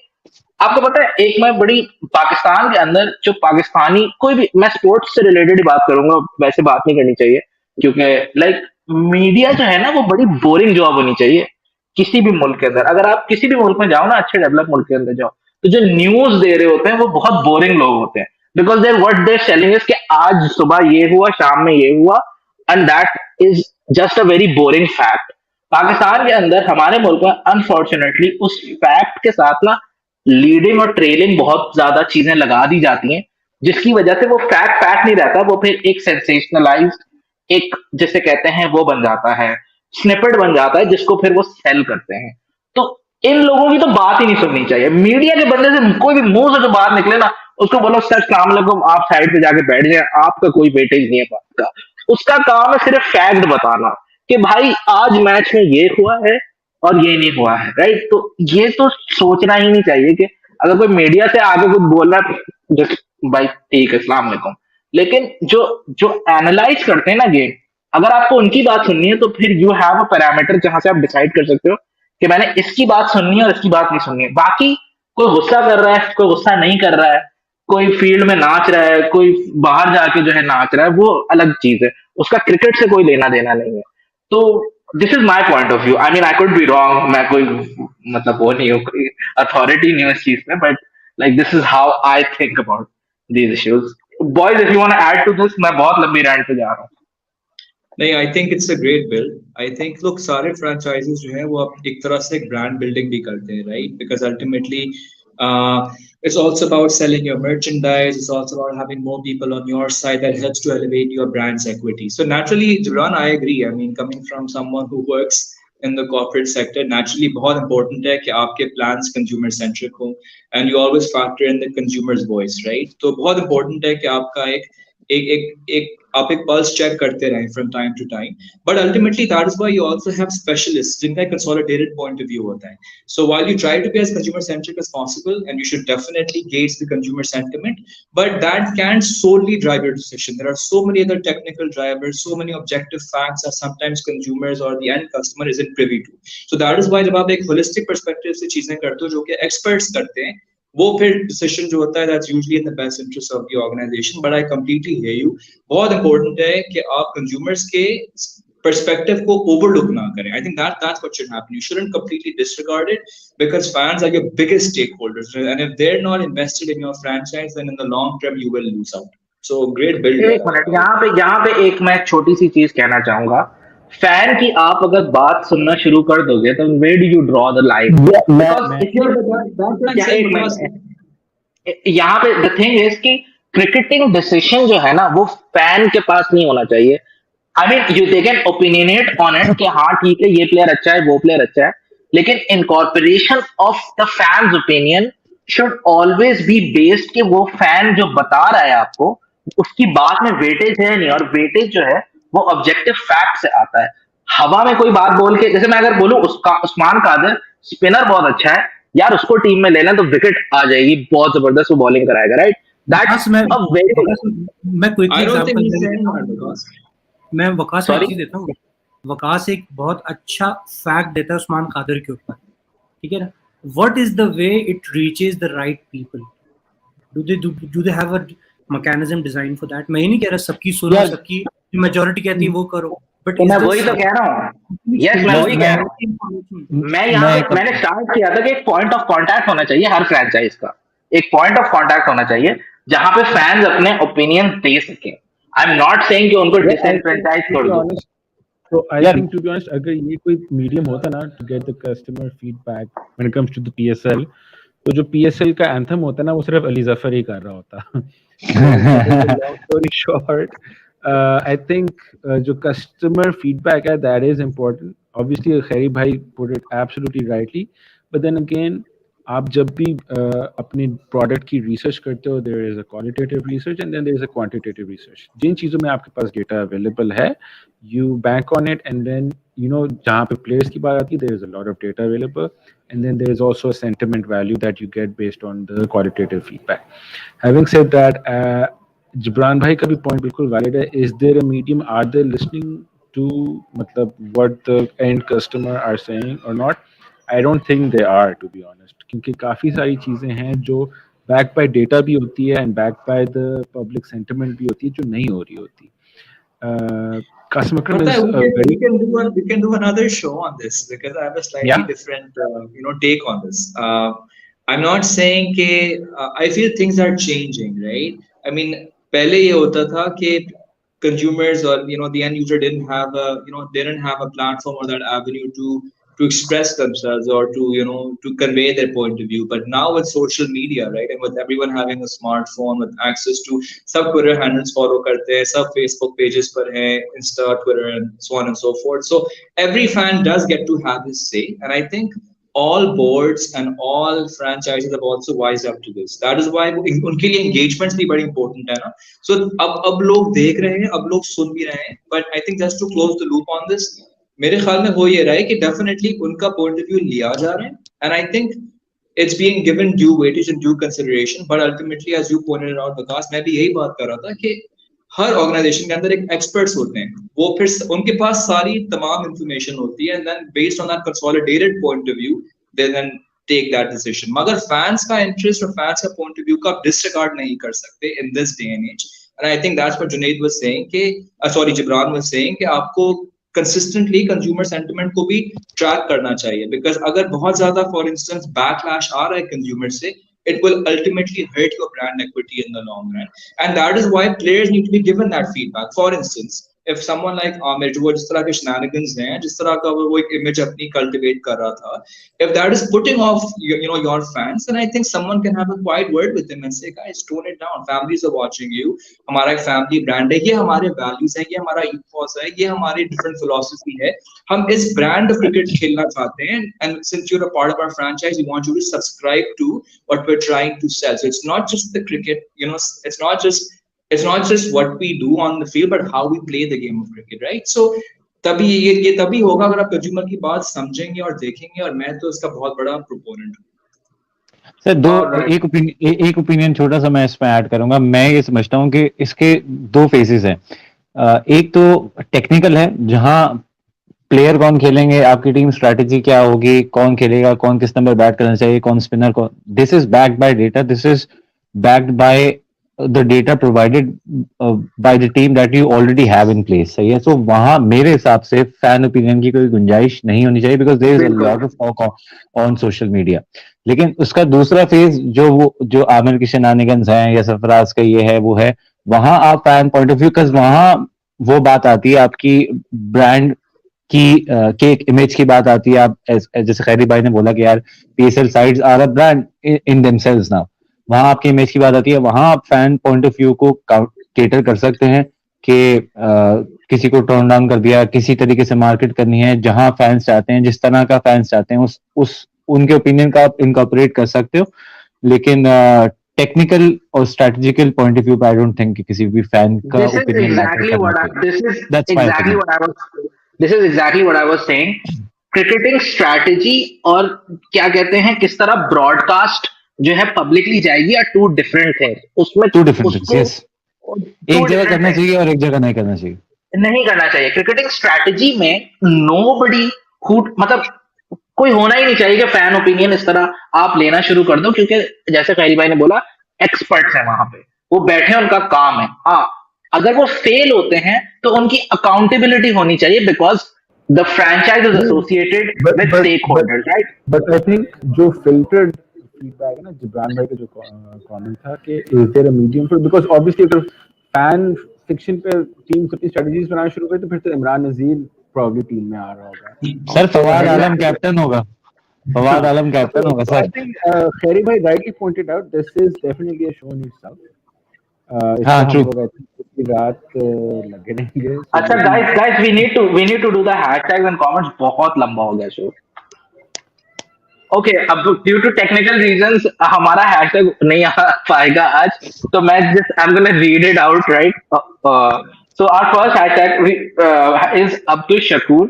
आपको पता है, एक मैं बड़ी पाकिस्तान के अंदर जो पाकिस्तानी कोई भी, मैं स्पोर्ट्स से रिलेटेड ही बात करूंगा, वैसे बात नहीं करनी चाहिए, क्योंकि लाइक मीडिया जो है ना वो बड़ी बोरिंग जॉब होनी चाहिए किसी भी मुल्क के अंदर। अगर आप किसी भी मुल्क में जाओ ना, अच्छे डेवलप मुल्क के अंदर जाओ, तो जो न्यूज दे रहे होते हैं वो बहुत बोरिंग लोग होते हैं, because there what there selling is कि आज सुबह ये हुआ, शाम में ये हुआ, and that is just a very boring fact. Pakistan के अंदर, हमारे मुल्क में अनफॉर्चुनेटली उस फैक्ट के साथ ना लीडिंग और ट्रेलिंग बहुत ज्यादा चीजें लगा दी जाती हैं, जिसकी वजह से वो फैक्ट फैक्ट नहीं रहता, वो फिर एक सेंसेशनलाइज्ड, एक जिसे कहते हैं वो बन जाता है, स्निपेट बन जाता है, जिसको फिर वो सेल करते हैं। तो इन लोगों की तो बात ही नहीं सुननी चाहिए। मीडिया के बंदे से कोई भी मुंह से जो बात निकले ना, उसको बोलो सर सलाम अलैकुम, आप साइड पे जाके बैठ जाए, आपका कोई वेटेज नहीं है बात का। उसका काम है सिर्फ फैक्ट बताना कि भाई आज मैच में ये हुआ है और ये नहीं हुआ है, राइट। तो ये तो सोचना ही नहीं चाहिए कि अगर कोई मीडिया से आगे कुछ बोल रहा है, जस्ट भाई ठीक है सलाम अलैकुम। लेकिन जो जो एनालाइज करते हैं ना गेम, अगर आपको उनकी बात सुननी है तो फिर यू हैव अ पैरामीटर जहां से आप डिसाइड कर सकते हो कि मैंने इसकी बात सुननी है और इसकी बात नहीं सुननी है। बाकी कोई गुस्सा कर रहा है, कोई गुस्सा नहीं कर रहा है, कोई फील्ड में नाच रहा है, कोई बाहर जाके जो है नाच रहा है, वो अलग चीज है, उसका क्रिकेट से कोई लेना देना नहीं है। तो this is my point of view. I mean I could be wrong, मैं कोई मतलब वो नहीं हूँ, कोई अथॉरिटी नहीं हूँ इस चीज पे, but like this is how I think about these issues. Boys if you want to add to this, मैं बहुत लंबी रैंट पे जा रहा हूँ। नहीं, I think it's a great build. I think लोग सारे फ्रेंचाइजीज जो है वो अब एक तरह से एक ब्रांड बिल्डिंग भी करते हैं, right? Because ultimately it's also about selling your merchandise. It's also about having more people on your side that helps to elevate your brand's equity. So naturally, Duran, I agree. I mean, coming from someone who works in the corporate sector, naturally बहुत important है कि आपके plans consumer centric हो, and you always factor in the consumer's voice, right? तो बहुत important है कि आपका एक आप एक पल्स चेक करते रहें from time to time, but ultimately that is why you also have specialists जिनका consolidated point of view होता है. So while you try to be as consumer centric as possible, and you should definitely gauge the consumer sentiment, but that can't solely drive your decision. There are so many other technical drivers, so many objective facts that sometimes consumers or the end customer isn't privy to. So that is why जब आप एक holistic perspective से चीजें करते हो जो कि experts करते हैं, वो फिर डिसीजन जो होता है that's usually in the best interest of the organisation. But I completely hear you. बहुत इंपॉर्टेंट है कि आप कंज्यूमर्स के perspective को overlook ना करें. I think that's what should happen. You shouldn't completely disregard it because fans are your biggest stakeholders, and if they're not invested in your franchise, then in the long term you will lose out. So great build. एक minute, यहाँ पे एक मैं छोटी सी चीज कहना चाहूंगा। Fan की आप अगर बात सुनना शुरू कर दोगे तो where do you draw the line? यहाँ पे द थिंग इज कि क्रिकेटिंग डिसीजन जो है ना वो फैन के पास नहीं होना चाहिए। I mean you they can opinionate on it कि हाँ ठीक है ये प्लेयर अच्छा है, वो प्लेयर अच्छा है, लेकिन incorporation of the fans opinion should always be based कि वो फैन जो बता रहा है आपको उसकी बात में वेटेज है नहीं, और वेटेज जो है वो ऑब्जेक्टिव फैक्ट से आता है। हवा में कोई बात बोल के, जैसे मैं अगर बोलूं उसका उस्मान कादिर स्पिनर बहुत अच्छा है यार, उसको टीम में लेना तो विकेट आ जाएगी, बहुत जबरदस्त वो बॉलिंग कराएगा, राइट? दैट्स अ वेरी, मैं quick I don't think he's saying example that because मैं वकास को एक सॉरी चीज देता हूँ। वकास एक बहुत अच्छा फैक्ट देता है उस्मान कादिर के ऊपर, ठीक है ना? What is the way it reaches the right people? Do they have a mechanism design for that? मैं ये नहीं कह रहा सबकी सुनो, Yeah. सबकी मेजॉरिटी कहती है वो करो, बट तो इज मैं देयर वही तो कह रहा हूँ। यस, मैं वही कह रहा हूँ। मैं यहाँ मैं पे मैंने स्टार्ट किया था कि एक पॉइंट ऑफ कांटेक्ट होना चाहिए हर फ्रैंचाइज का, एक पॉइंट ऑफ कांटेक्ट होना चाहिए जहां पे फैंस अपने ओपिनियन दे सके। आई एम नॉट सेइंग कि उनको डिसएनफ्रेंचाइज To कर be दो। honest, so I Yeah. think to be honest, अगर ये कोई medium होता ना to get the customer feedback when it comes to the PSL, तो जो PSL का anthem होता ना वो सिर्फ अली जफर ही कर रहा होता. So, long story short, I think जो customer feedback है that is important. Obviously, खैरी भाई put it absolutely rightly, but then again, आप जब भी अपने प्रोडक्ट की रिसर्च करते हो, there is a qualitative research and then there is a quantitative research. जिन चीज़ों में आपके पास डेटा अवेलेबल है, you bank on it, and then you know जहाँ पे प्लेयर्स की बात आती है, there is a lot of data available, and then there is also a sentiment value that you get based on the qualitative feedback. Having said that, Jibran भाई का भी point बिल्कुल वैलिड है. Is there a medium? Are they listening to मतलब what the end customer are saying और not? I don't think they are, to be honest, क्योंकि काफ़ी सारी चीज़ें हैं जो बैक बाय डेटा भी होती है and back by the public sentiment भी होती है जो नहीं हो रही होती. Kasmakram Pata is hai, a very, we can do another show on this because I have a slightly yeah. different take on this. I'm not saying कि I feel things are changing, right? I mean, पहले ये होता था कि consumers or the end user didn't have a platform or that avenue to express themselves or to convey their point of view. But now with social media, right, and with everyone having a smartphone with access to सब Twitter handles follow करते हैं, सब Facebook pages पर हैं, Insta, Twitter, and so on and so forth. So every fan does get to have his say, and I think all boards and all franchises have also wised up to this. That is why उनके लिए engagements भी बड़ी important है ना. So अब लोग देख रहे हैं, अब लोग सुन भी रहे हैं. But I think just to close the loop on this, मेरे ख्याल में हो ये रहा है कि definitely उनका point of view लिया जा रहा है, and I think it's being given due weightage and due consideration. But ultimately, as you pointed out, Vikas, मैं भी यही बात कर रहा था कि हर ऑर्गेनाइजेशन के अंदर एक एक्सपर्ट्स होते हैं, वो फिर उनके पास सारी तमाम इंफॉर्मेशन होती है, and then based on that consolidated point of view they then take that decision. मगर फैंस का इंटरेस्ट और फैंस का पॉइंट ऑफ व्यू का आप डिसरिगार्ड नहीं कर सकते in this day and age. And I think that's what Junaid was saying कि सॉरी जिब्रान वाज सेइंग कि आपको कंसिस्टेंटली कंज्यूमर सेंटिमेंट को भी ट्रैक करना चाहिए, बिकॉज अगर बहुत ज्यादा फॉर इंस्टेंस बैकलैश आ रहा है कंज्यूमर से, it will ultimately hurt your brand equity in the long run, and that is why players need to be given that feedback. For instance, if someone like Amir, जो जिस तरह के shenanigans हैं, जिस तरह का वो एक image अपनी cultivate कर रहा था, if that is putting off your fans, then I think someone can have a quiet word with them and say, guys, tone it down. Families are watching you. हमारा एक family brand है, ये हमारे values हैं, ये हमारा ethos है, ये हमारी different philosophy है. हम इस brand of cricket खेलना चाहते हैं, and since you're a part of our franchise, we want you to subscribe to what we're trying to sell. So it's not just the cricket, it's not just what we do on the field, but how we play the game of cricket, right? So तभी ये तभी होगा अगर आप consumer की बात समझेंगे और देखेंगे, और मैं तो इसका बहुत बड़ा प्रोपोनेंट हूँ. सर एक ओपिनियन छोटा सा मैं इसमें ऐड करूंगा. मैं ये समझता हूँ कि इसके दो फेजेस हैं. एक तो टेक्निकल है, जहां प्लेयर कौन खेलेंगे, आपकी टीम स्ट्रैटेजी क्या होगी, कौन खेलेगा, कौन किस नंबर बैट करना चाहिए, कौन स्पिनर को. This is backed by data, this is backed by the data provided by the team that you already have in place. सही है. सो वहां मेरे हिसाब से फैन ओपिनियन की कोई गुंजाइश नहीं होनी चाहिए, because there is a lot of talk on social media. लेकिन उसका दूसरा फेज जो आमिर की शेनानिगन्स हैं या सरफराज का ये है वो है, वहां आप fan point of view, because वहां वो बात आती है आपकी ब्रांड की एक इमेज की बात आती है. आप जैसे खैरी भाई ने बोला कि यार PSL sides are a brand in themselves now, वहां आपकी इमेज की बात आती है. वहां आप फैन पॉइंट ऑफ व्यू को केटर कर सकते हैं कि किसी को टर्न डाउन कर दिया, किसी तरीके से मार्केट करनी है, जहां फैंस चाहते हैं, जिस तरह का फैंस चाहते हैं, उस उनके ओपिनियन का आप इनकॉर्पोरेट कर सकते हो. लेकिन टेक्निकल और strategical point of view I don't think कि किसी भी फैन का opinion This is exactly what I was saying. Cricketing strategy और क्या कहते हैं किस तरह ब्रॉडकास्ट जो है पब्लिकली जाएगी, आर टू डिफरेंट थिंग्स. उसमें टू डिफरेंट थिंग्स, एक जगह करना चाहिए और एक जगह नहीं करना चाहिए. नहीं करना चाहिए. क्रिकेटिंग स्ट्रैटेजी में नोबडी मतलब कोई होना ही नहीं चाहिए कि फैन ओपिनियन इस तरह आप लेना शुरू कर दो, क्योंकि जैसे खैरी भाई ने बोला एक्सपर्ट्स हैं वहां पे, वो बैठे, उनका काम है. हाँ, अगर वो फेल होते हैं तो उनकी अकाउंटेबिलिटी होनी चाहिए, because the franchise is associated with stakeholders, right. But I think जो फिल्टर्ड फीडबैक है ना, जिब्रान भाई का जो कमेंट था कि is there a medium for, because obviously अगर फैन फिक्शन पे टीम अपनी स्ट्रेटजीज बनाना शुरू करे तो फिर तो इमरान नजीर प्रॉब्ली टीम में आ रहा होगा. सर फवाद आलम कैप्टन होगा, फवाद आलम कैप्टन होगा सर. आई थिंक खैरी भाई rightly pointed out, this is definitely a show in itself. हाँ, ट्रू. रात लगे रहेंगे. अच्छा guys we need to do the hashtags and comments. बहुत लंबा हो गया शो. ओके, अब ड्यू टू टेक्निकल रीजंस हमारा हैशटैग नहीं आ पाएगा आज, तो मैं just I am gonna read it out, right. So our first hashtag is Abdul Shakur,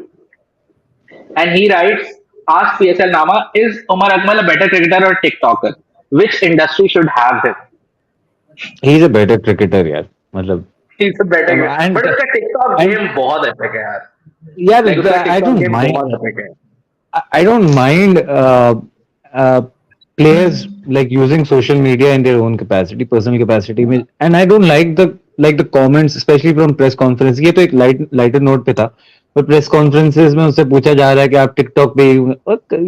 and he writes, ask PSLnama, is Umar Akmal a better cricketer or TikToker? Which industry should have him? He is a better cricketer यार, मतलब He's a better cricketer, but उसका TikTok game बहुत epic है यार. यार. I don't mind. I don't mind uh, players like using social media in their own capacity, personal capacity में, and I don't like the comments, especially from press conference. ये तो एक lighter note पे था, पर press conferences में उससे पूछा जा रहा है कि आप TikTok पे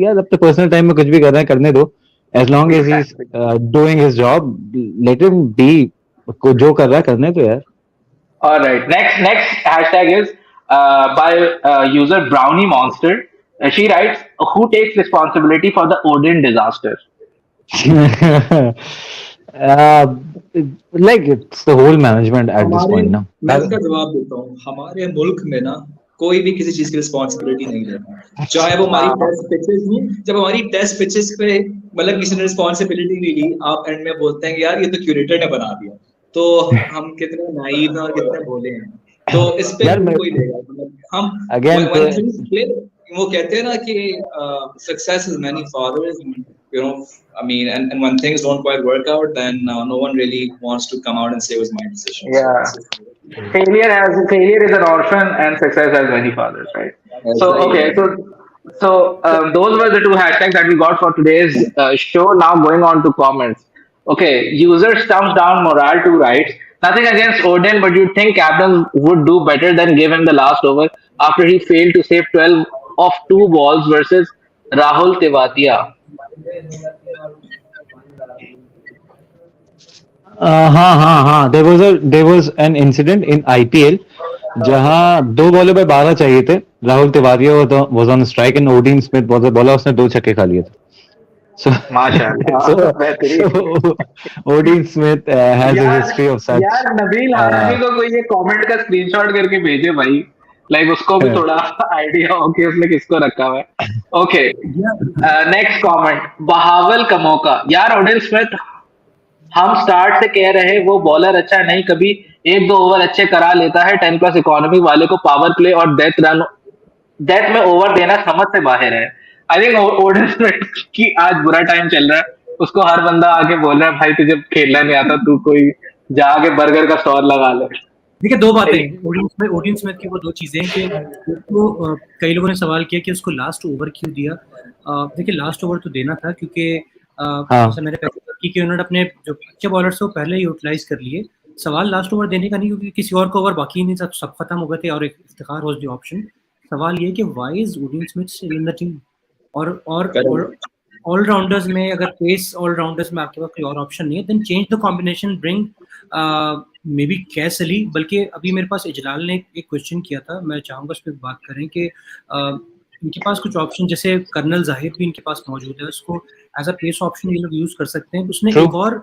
यार अपने personal time में कुछ भी कर रहे हैं करने दो, as long as he's Exactly. doing his job, let him be, जो कर रहा है करने दो यार. All right. Next hashtag is by user Brownie Monster. She writes, "Who takes responsibility for the Odin disaster?" uh, like it's the whole management at this हमारे point now. मैं इसका जवाब देता हूँ. हमारे मुल्क में ना कोई भी किसी चीज की रिस्पॉन्सिबिलिटी नहीं लेता, चाहे वो हमारी टेस्ट पिचेस हो. जब हमारी टेस्ट पिचेस पे मतलब किसी ने रिस्पॉन्सिबिलिटी नहीं ली, आप एंड में बोलते हैं कि यार ये तो क्यूरेटर ने बना दिया. तो हम कितने नाइव हैं और कितने भोले हैं. तो इस पे यार मैं कोई लेगा. मतलब हम again when things click, वो कहते हैं ना कि success is many fathers, you know. I mean, and when things don't quite work out, then no one really wants to come out and say it was my decision. So Yeah. this is Failure is an orphan and success has many fathers, right? So okay, those were the two hashtags that we got for today's show. Now going on to comments. Okay, user stumps down morale to writes, nothing against Odin, but you'd think captains would do better than give him the last over after he failed to save 12 of 2 balls versus Rahul Tewatia. हाँ, there was an incident in IPL जहाँ 2 बॉलों पे 12 चाहिए थे. Rahul Tiwari was on strike and Odin Smith was a bowler, उसने 2 छक्के खा लिए थे. So, माशाल्लाह बेहतरीन. so Odin Smith has a history of such. यार नबील हाशमी को कोई ये कमेंट का स्क्रीनशॉट करके भेजे भाई, लाइक उसको भी थोड़ा आइडिया हो कि उसने किसको रखा हुआ है. Okay, next comment Bahawal Kamoka. यार ओडेन स्मिथ, हम स्टार्ट से कह रहे वो बॉलर अच्छा नहीं, कभी 1-2 ओवर अच्छे करा लेता है. 10+ इकोनॉमी वाले को पावर प्ले और डेथ में ओवर देना समझ से बाहर है. आई थिंक ओडेन स्मिथ की आज बुरा टाइम चल रहा है. उसको हर बंदा आके बोल रहा है भाई तुझे खेलना नहीं आता, तू कोई जाके बर्गर का स्टॉल लगा ले. देखिए दो बातें ओडियन स्मिथ की, वो दो चीजें हैं कि उसको कई लोगों ने सवाल किया कि उसको लास्ट ओवर क्यों दिया. देखिए लास्ट ओवर तो देना था क्योंकि जैसे मैंने पहले कि उन्होंने अपने जो अच्छे बॉलर्स थे पहले यूटिलाइज कर लिए. सवाल लास्ट ओवर देने का नहीं, क्योंकि किसी और को ओवर बाकी नहीं था, सब खत्म हो गए थे और एक इफ्तिखार वाज द ऑप्शन. सवाल ये कि why is Odean Smith in the team. और ऑलराउंडर्स में अगर पेस ऑलराउंडर्स में आपके पास कोई और ऑप्शन नहीं है, then change the combination, bring maybe Qais Ali. बल्कि अभी मेरे पास इजलाल ने एक क्वेश्चन किया था, मैं चाहूँगा उस पर बात करें कि इनके पास कुछ ऑप्शन जैसे कर्नल जाहिर भी इनके पास मौजूद है, उसको एज अ पेस ऑप्शन ये लोग यूज कर सकते हैं. उसने एक और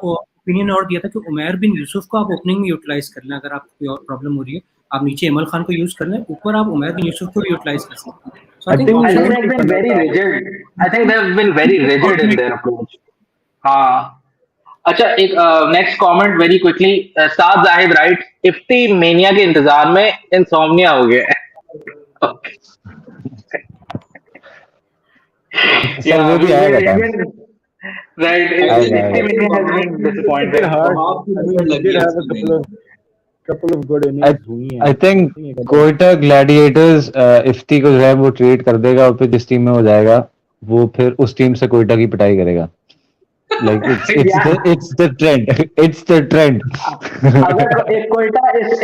ओपिनियन और दिया था कि उमैर बिन यूसुफ को आप ओपनिंग में यूटिलाइज कर लें. अगर आपको कोई और प्रॉब्लम हो रही है, आप नीचे इमरान खान को यूज कर लें, ऊपर आप उमैर बिन यूसुफ को भी यूटिलाइज कर सकते हैं. I think they've been very rigid. I think they've been very rigid in their approach. हाँ. अच्छा, एक नेक्स्ट कमेंट वेरी क्विकली. साद जाहिद राइट, इफ्ती मेनिया के इंतजार में इंसोम्निया हो गया है. सर वो भी आएगा right. Ifti Mania has been disappointed. couple of good innings हुई हैं. I think Quetta Gladiators Ifti को जो है वो ट्रेड कर देगा और फिर जिस टीम में हो जाएगा वो फिर उस टीम से क्वेटा की पिटाई करेगा. Like it's the trend. It's the trend.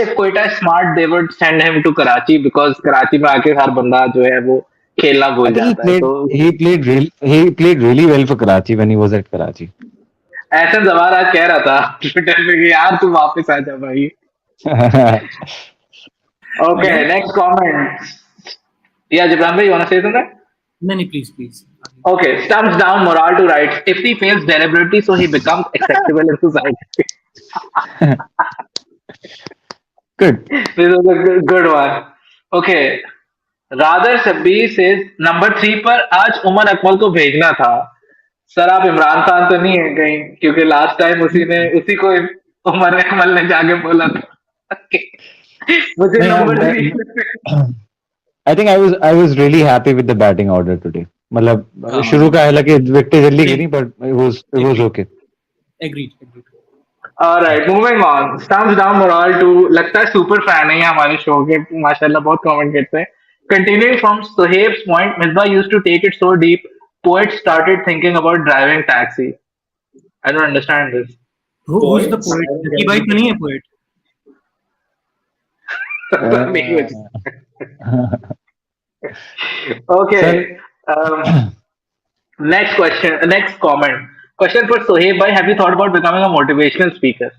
if Quetta is smart, they would send him to Karachi because Karachi में आके हर बंदा जो है वो खेलना भूल जाता है. तो he played really well for Karachi when he was at Karachi. ऐसा जवार आज कह रहा था ट्विटर पे कि यार तू वापस आ जा भाई. Okay, next comment. Yeah, Jibran bhai, you want to say something? No, please. Okay, stumps down morale to writes, if he fails deliberately so he becomes acceptable in society. Good. This was a good one. Okay, Radar Shabbir says, number 3 पर आज उमर अकमल को भेजना था. Sir आप इमरान खान तो नहीं है कहीं, क्योंकि लास्ट टाइम उसी को उमर अकमल ने जाके बोला था. मुझे number 3. I think I was really happy with the batting order today. मतलब शुरू का हालांकि विकेट जल्दी गिरी, but it was okay. Agreed. All right, moving on. Stumps down morale to, लगता है सुपर फैन है हमारे शो के, माशाल्लाह बहुत कमेंट करते हैं. Continuing from Sohaib's point, Misbah used to take it so deep, poets started thinking about driving taxi. I don't understand this. Who's the Poets, poet? I don't Zaki get bhai it. तो नहीं है poet. Name is- Sir, Okay. Next question. Next comment. Question for Sohaib bhai. Have you thought about becoming a motivational speaker?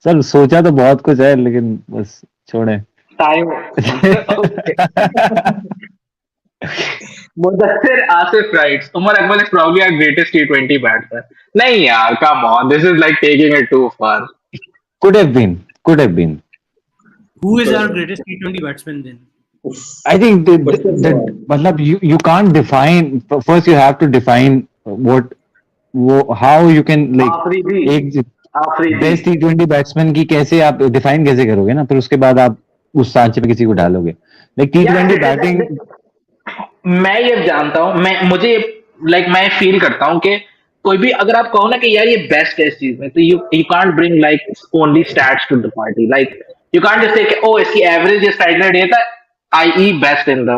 Sir सोचा तो बहुत कुछ है लेकिन बस छोड़े. Time. Okay. Mudassir Asif writes, Umar Akmal is probably our greatest T20 batsman. Nahi yaar, come on. This is like taking it too far. Could have been. Could have been. Who is our greatest T20 batsman then? I think Question that for matlab you can't define. First, you have to define how you can like Afridi. एक Afridi. Best T20 batsman की कैसे आप define कैसे करोगे ना, फिर उसके बाद आप उस सांचे पे किसी को डालोगे. लाइक यार T20 बैटिंग. मैं ये जानता हूँ, मैं फील करता हूँ कि कोई भी अगर आप कहो ना कि यार ये बेस्ट है इस चीज में, तो you can't bring like only stats to the party. Like you can't just say oh इसकी एवरेज ये स्ट्राइक रेट ये था, I best in the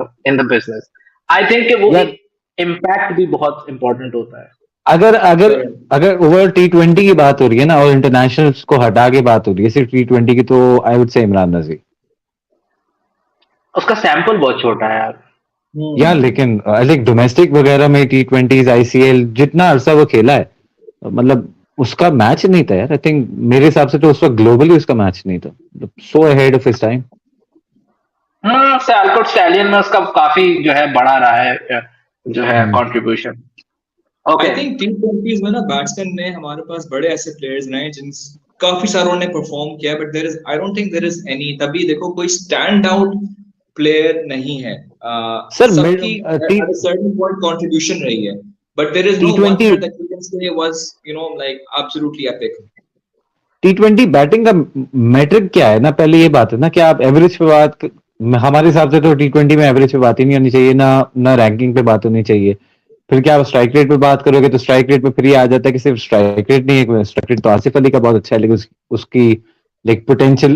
business. I think कि वो यार एक इम्पैक्ट भी बहुत इंपॉर्टेंट होता है. अगर अगर correct. अगर ओवर T20 की बात हो रही है ना और इंटरनेशनल्स को हटा के बात हो रही है सिर्फ T20 की, तो आई वुड से इमरान नजीर. उसका सैंपल बहुत छोटा है यार. यार लेकिन लाइक डोमेस्टिक वगैरह में T20 ICL जितना अरसा वो खेला है, मतलब उसका मैच नहीं था यार. आई थिंक मेरे हिसाब से तो उस वक्त ग्लोबली उसका मैच नहीं था. So ahead of his time. Sialkot stallion में उसका काफी जो है बड़ा रहा है जो है contribution. Okay. I think T20s में ना बैट्समैन ने हमारे पास बड़े ऐसे प्लेयर्स रहे जिन काफी सारों ने परफॉर्म किया, but there is I don't think there is any. तभी देखो कोई स्टैंड आउट प्लेयर नहीं है. सर सबकी at a certain point contribution रही है, but there is no one T20 player that you can say was like absolutely epic. T20 batting का matric क्या है ना, पहले ये बात है ना कि आप एवरेज पे हमारे हिसाब से तो T20 में एवरेज पे बात ही नहीं होनी चाहिए, ना रैंकिंग पे बात होनी चाहिए. फिर क्या आप स्ट्राइक रेट पे बात करोगे तो स्ट्राइक रेट पे फिर ये आ जाता है कि सिर्फ स्ट्राइक रेट नहीं है. स्ट्राइक रेट तो आसिफ अली का बहुत अच्छा है लेकिन उसकी लाइक पोटेंशियल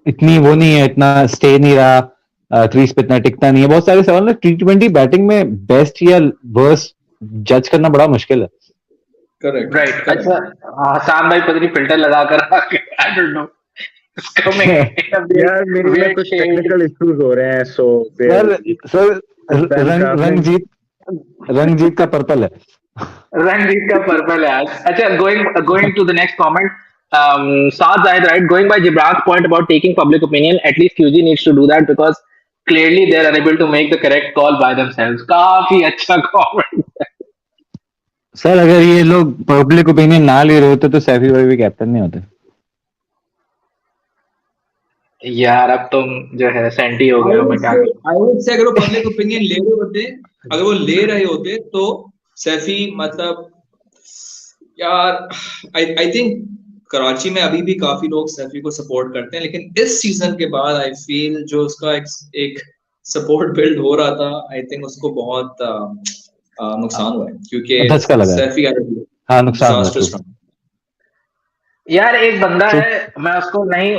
इतनी वो नहीं है, इतना स्टे नहीं रहा, क्रीज पे इतना टिकता नहीं है. बहुत सारे सवाल ना T20 बैटिंग में बेस्ट या वर्स्ट जज करना बड़ा मुश्किल है. Correct. राइट. अच्छा हसान भाई पता नहीं फिल्टर लगा कर आई डोंट नो. यार मेरे में कुछ टेक्निकल इश्यूज हो रहे हैं, सो सर रंगजीत का पर्पल है. रणजीत का पर्पल है आज. अच्छा going to the next comment. Saad Zahid right, going by Jibran's point about taking public opinion, at least QG needs to do that because clearly they are unable to make the correct call by themselves. काफी अच्छा comment. Sir अगर ये लोग public opinion ना ले रहे होते तो सैफी भाई भी कैप्टन नहीं होते. यार अब तुम जो है सेंटी हो गए हो. मैं क्या I would say अगर वो पब्लिक ओपिनियन ले रहे होते, अगर वो ले रहे होते तो सैफी मतलब यार आई थिंक कराची में अभी भी काफी लोग सैफी को सपोर्ट करते हैं, लेकिन इस सीजन के बाद आई फील जो उसका एक सपोर्ट बिल्ड हो रहा था, आई थिंक उसको बहुत नुकसान हुआ है क्योंकि धचका लगा है. सैफी हाँ नुकसान हुआ है. disastrous run. यार एक बंदा है, मैं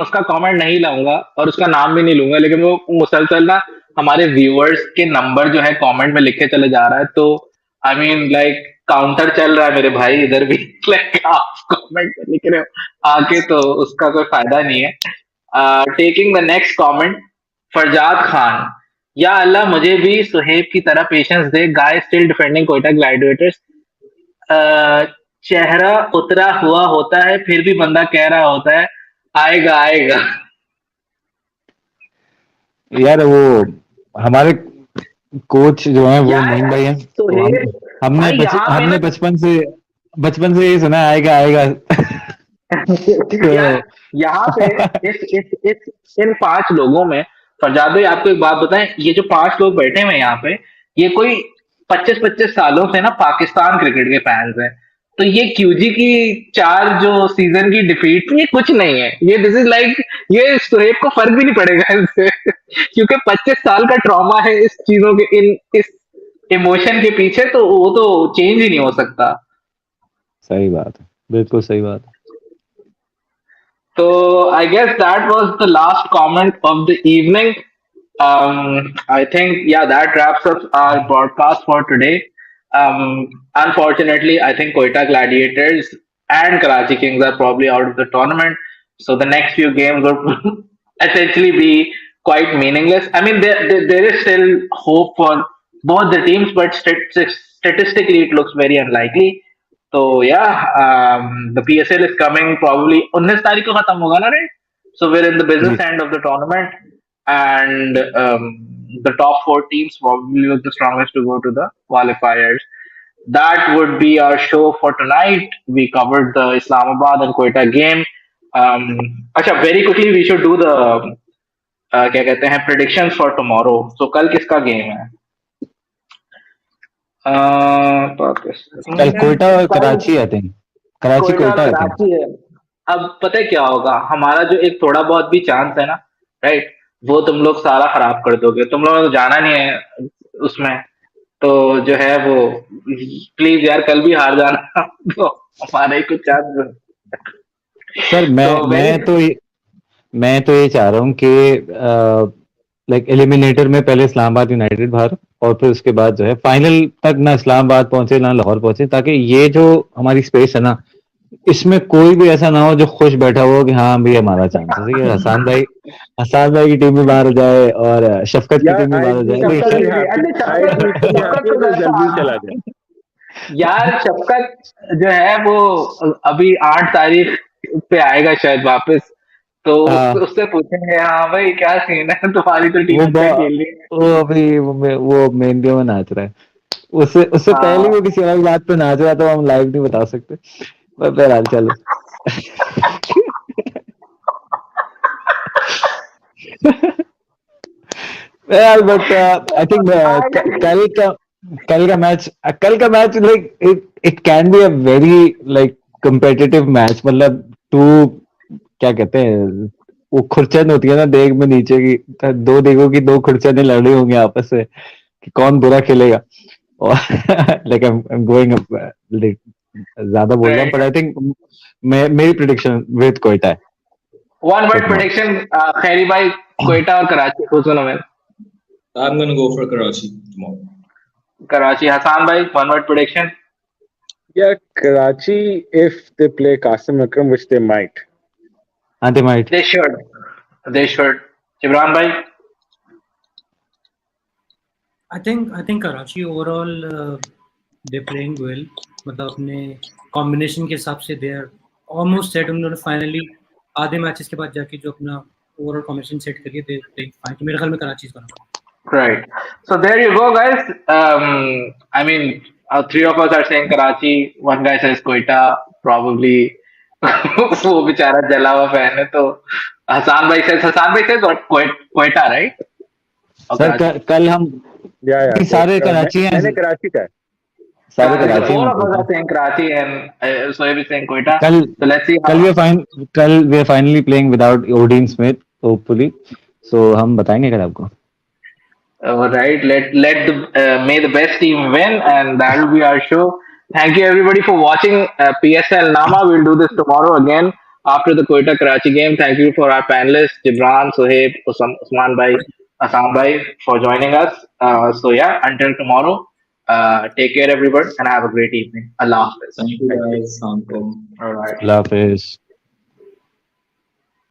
उसका कमेंट नहीं लाऊंगा और उसका नाम भी नहीं लूंगा, लेकिन वो मुसलसल ना हमारे व्यूअर्स के नंबर जो है कमेंट में लिख के चले जा रहा है. तो आई मीन लाइक काउंटर चल रहा है मेरे भाई इधर भी. लाइक आप कमेंट में लिख रहे हो आके, तो उसका कोई फायदा नहीं है. Taking the next comment. Farzad Khan, या अल्लाह मुझे भी सुहेब की तरह पेशेंस दे. गाय स्टिल डिफेंडिंग कोयटा ग्लैडिएटर्स. चेहरा उतरा हुआ होता है फिर भी बंदा कह रहा होता है आएगा आएगा. यार वो हमारे कोच जो है वो यार, मोइन भाई हैं, तो भाई यहाँ पे हमने ना- बचपन से ये सुना है आएगा आएगा. यार, यहाँ पे इन 5 लोगों में फरजाद भाई आपको एक बात बताएं, ये जो 5 लोग बैठे हुए हैं यहाँ पे, ये कोई 25-25 सालों से ना पाकिस्तान क्रिकेट के फैंस हैं. तो ये क्यूजी की 4 जो सीजन की डिफीट ये कुछ नहीं है. ये दिस इज लाइक ये सुहेब को फर्क भी नहीं पड़ेगा इससे. क्योंकि 25 साल का ट्रॉमा है इस चीजों के इस इमोशन के पीछे, तो वो तो चेंज ही नहीं हो सकता. सही बात है, बिल्कुल सही बात है. So I guess that was the last comment of the evening. I think, yeah, that wraps up our podcast for today. Unfortunately, I think Quetta Gladiators and Karachi Kings are probably out of the tournament. So the next few games would essentially be quite meaningless. I mean, there is still hope for both the teams, but statistically, it looks very unlikely. So yeah, the PSL is coming probably 19 तारीख को खत्म होगा ना, right? So we're in the business ji end of the tournament, and the top four teams probably look the strongest to go to the qualifiers. That would be our show for tonight. We covered the Islamabad and Quetta game. अच्छा, very quickly we should do the क्या कहते हैं predictions for tomorrow. So कल किसका game है? I कल think Pakistan Quetta और कल कराची आई थिंक कराची कोयटा और कोयटा आई थिंक कराची है। अब पता है क्या होगा, हमारा जो एक थोड़ा बहुत भी चांस है ना, राइट, वो तुम लोग सारा खराब कर दोगे। तुम लोगों ने तो जाना नहीं है उसमें, तो जो है वो, प्लीज यार कल भी हार जाना तो हमारा ही कुछ चांस। सर तो वेरी मैं तो ये चाह रहा हूँ कि लाइक एलिमिनेटर में पहले इस्लामाबाद यूनाइटेड बाहर और फिर उसके बाद जो है फाइनल तक ना इस्लामाबाद पहुंचे ना लाहौर पहुंचे, ताकि ये जो हमारी स्पेस है ना, इसमें कोई भी ऐसा ना हो जो खुश बैठा हो कि हाँ भाई हमारा चांस है कि हसान भाई की टीम भी बाहर हो जाए और शफकत की Yeah, टीम भी बाहर हो I'd be जाए भाई। शफकत equally भी, happy. अरे I'd be Shafqat equally Shafqat happy तो अगर जल्दी वैसा, चला जाए. यार शफकत जो है वो अभी 8 तारीख पे आएगा शायद वापस। तो हाँ उससे पूछेंगे, हाँ भाई क्या सीन है, तुम्हारी तो टीम वो अच्छा खेल रही है। वो अभी वो मेहंदी में नाच रहा है। उससे उससे पहले वो हाँ किसी और बात पे नाच रहा था, वो हम लाइव नहीं बता सकते, पर बहरहाल चलो। यार बट आई थिंक कल का match like it can be a very like competitive match. मतलब टू क्या कहते हैं, वो खुरचन होती है ना देग में नीचे की, दो देगों की दो खुरचने लड़ रही होंगी आपस में कि कौन बुरा खेलेगा। और लाइक आई एम गोइंग ज्यादा बोल रहा हूँ, पर राइट, आई थिंक मेरी प्रिडिक्शन विद कोयटा है one for word tomorrow. Prediction, Khairi भाई, क्वेटा और Karachi, who's gonna win? I'm gonna go for Karachi tomorrow. Karachi, Hasan भाई, one word prediction. Yeah, Karachi, if they play Qasim Akram, which they might. हाँ they might. They should, they should. Imran भाई। I think Karachi overall they're playing well. मतलब अपने combination के हिसाब से they are almost set. उन्होंने finally आधे matches के बाद जाके जो अपना ओवरऑल कॉम्बिनेशन सेट करिए, दे फाइन। तो मेरे ख्याल में कराची इसका Right. So there you go, guys. I mean, three of us are saying Karachi. One guy says Quetta. Probably वो बेचारा जला हुआ फैन है। तो हसान भाई says what? Quetta, right? और सर कराची। कल हम Yeah. सारे कराची हैं, मैंने कराची का है. सारे So कराची four में of us बोलते are हैं। saying Karachi, and Sohaib is saying Quetta. कल So let's see कल how. We are finally playing without Odean Smith hopefully, so हम बताएंगे कल आपको। All right, let the may the best team win, and that will be our show. Thank you everybody for watching PSLnama. We'll do this tomorrow again after the Quetta Karachi game. Thank you for our panelists Jibran, Sohaib, Usman Bhai, Assam Bhai for joining us. So yeah, until tomorrow, take care everybody and have a great evening. Allah Hafiz. Thank you Thank you. guys. Assalamualaikum. All right. Allah Hafiz.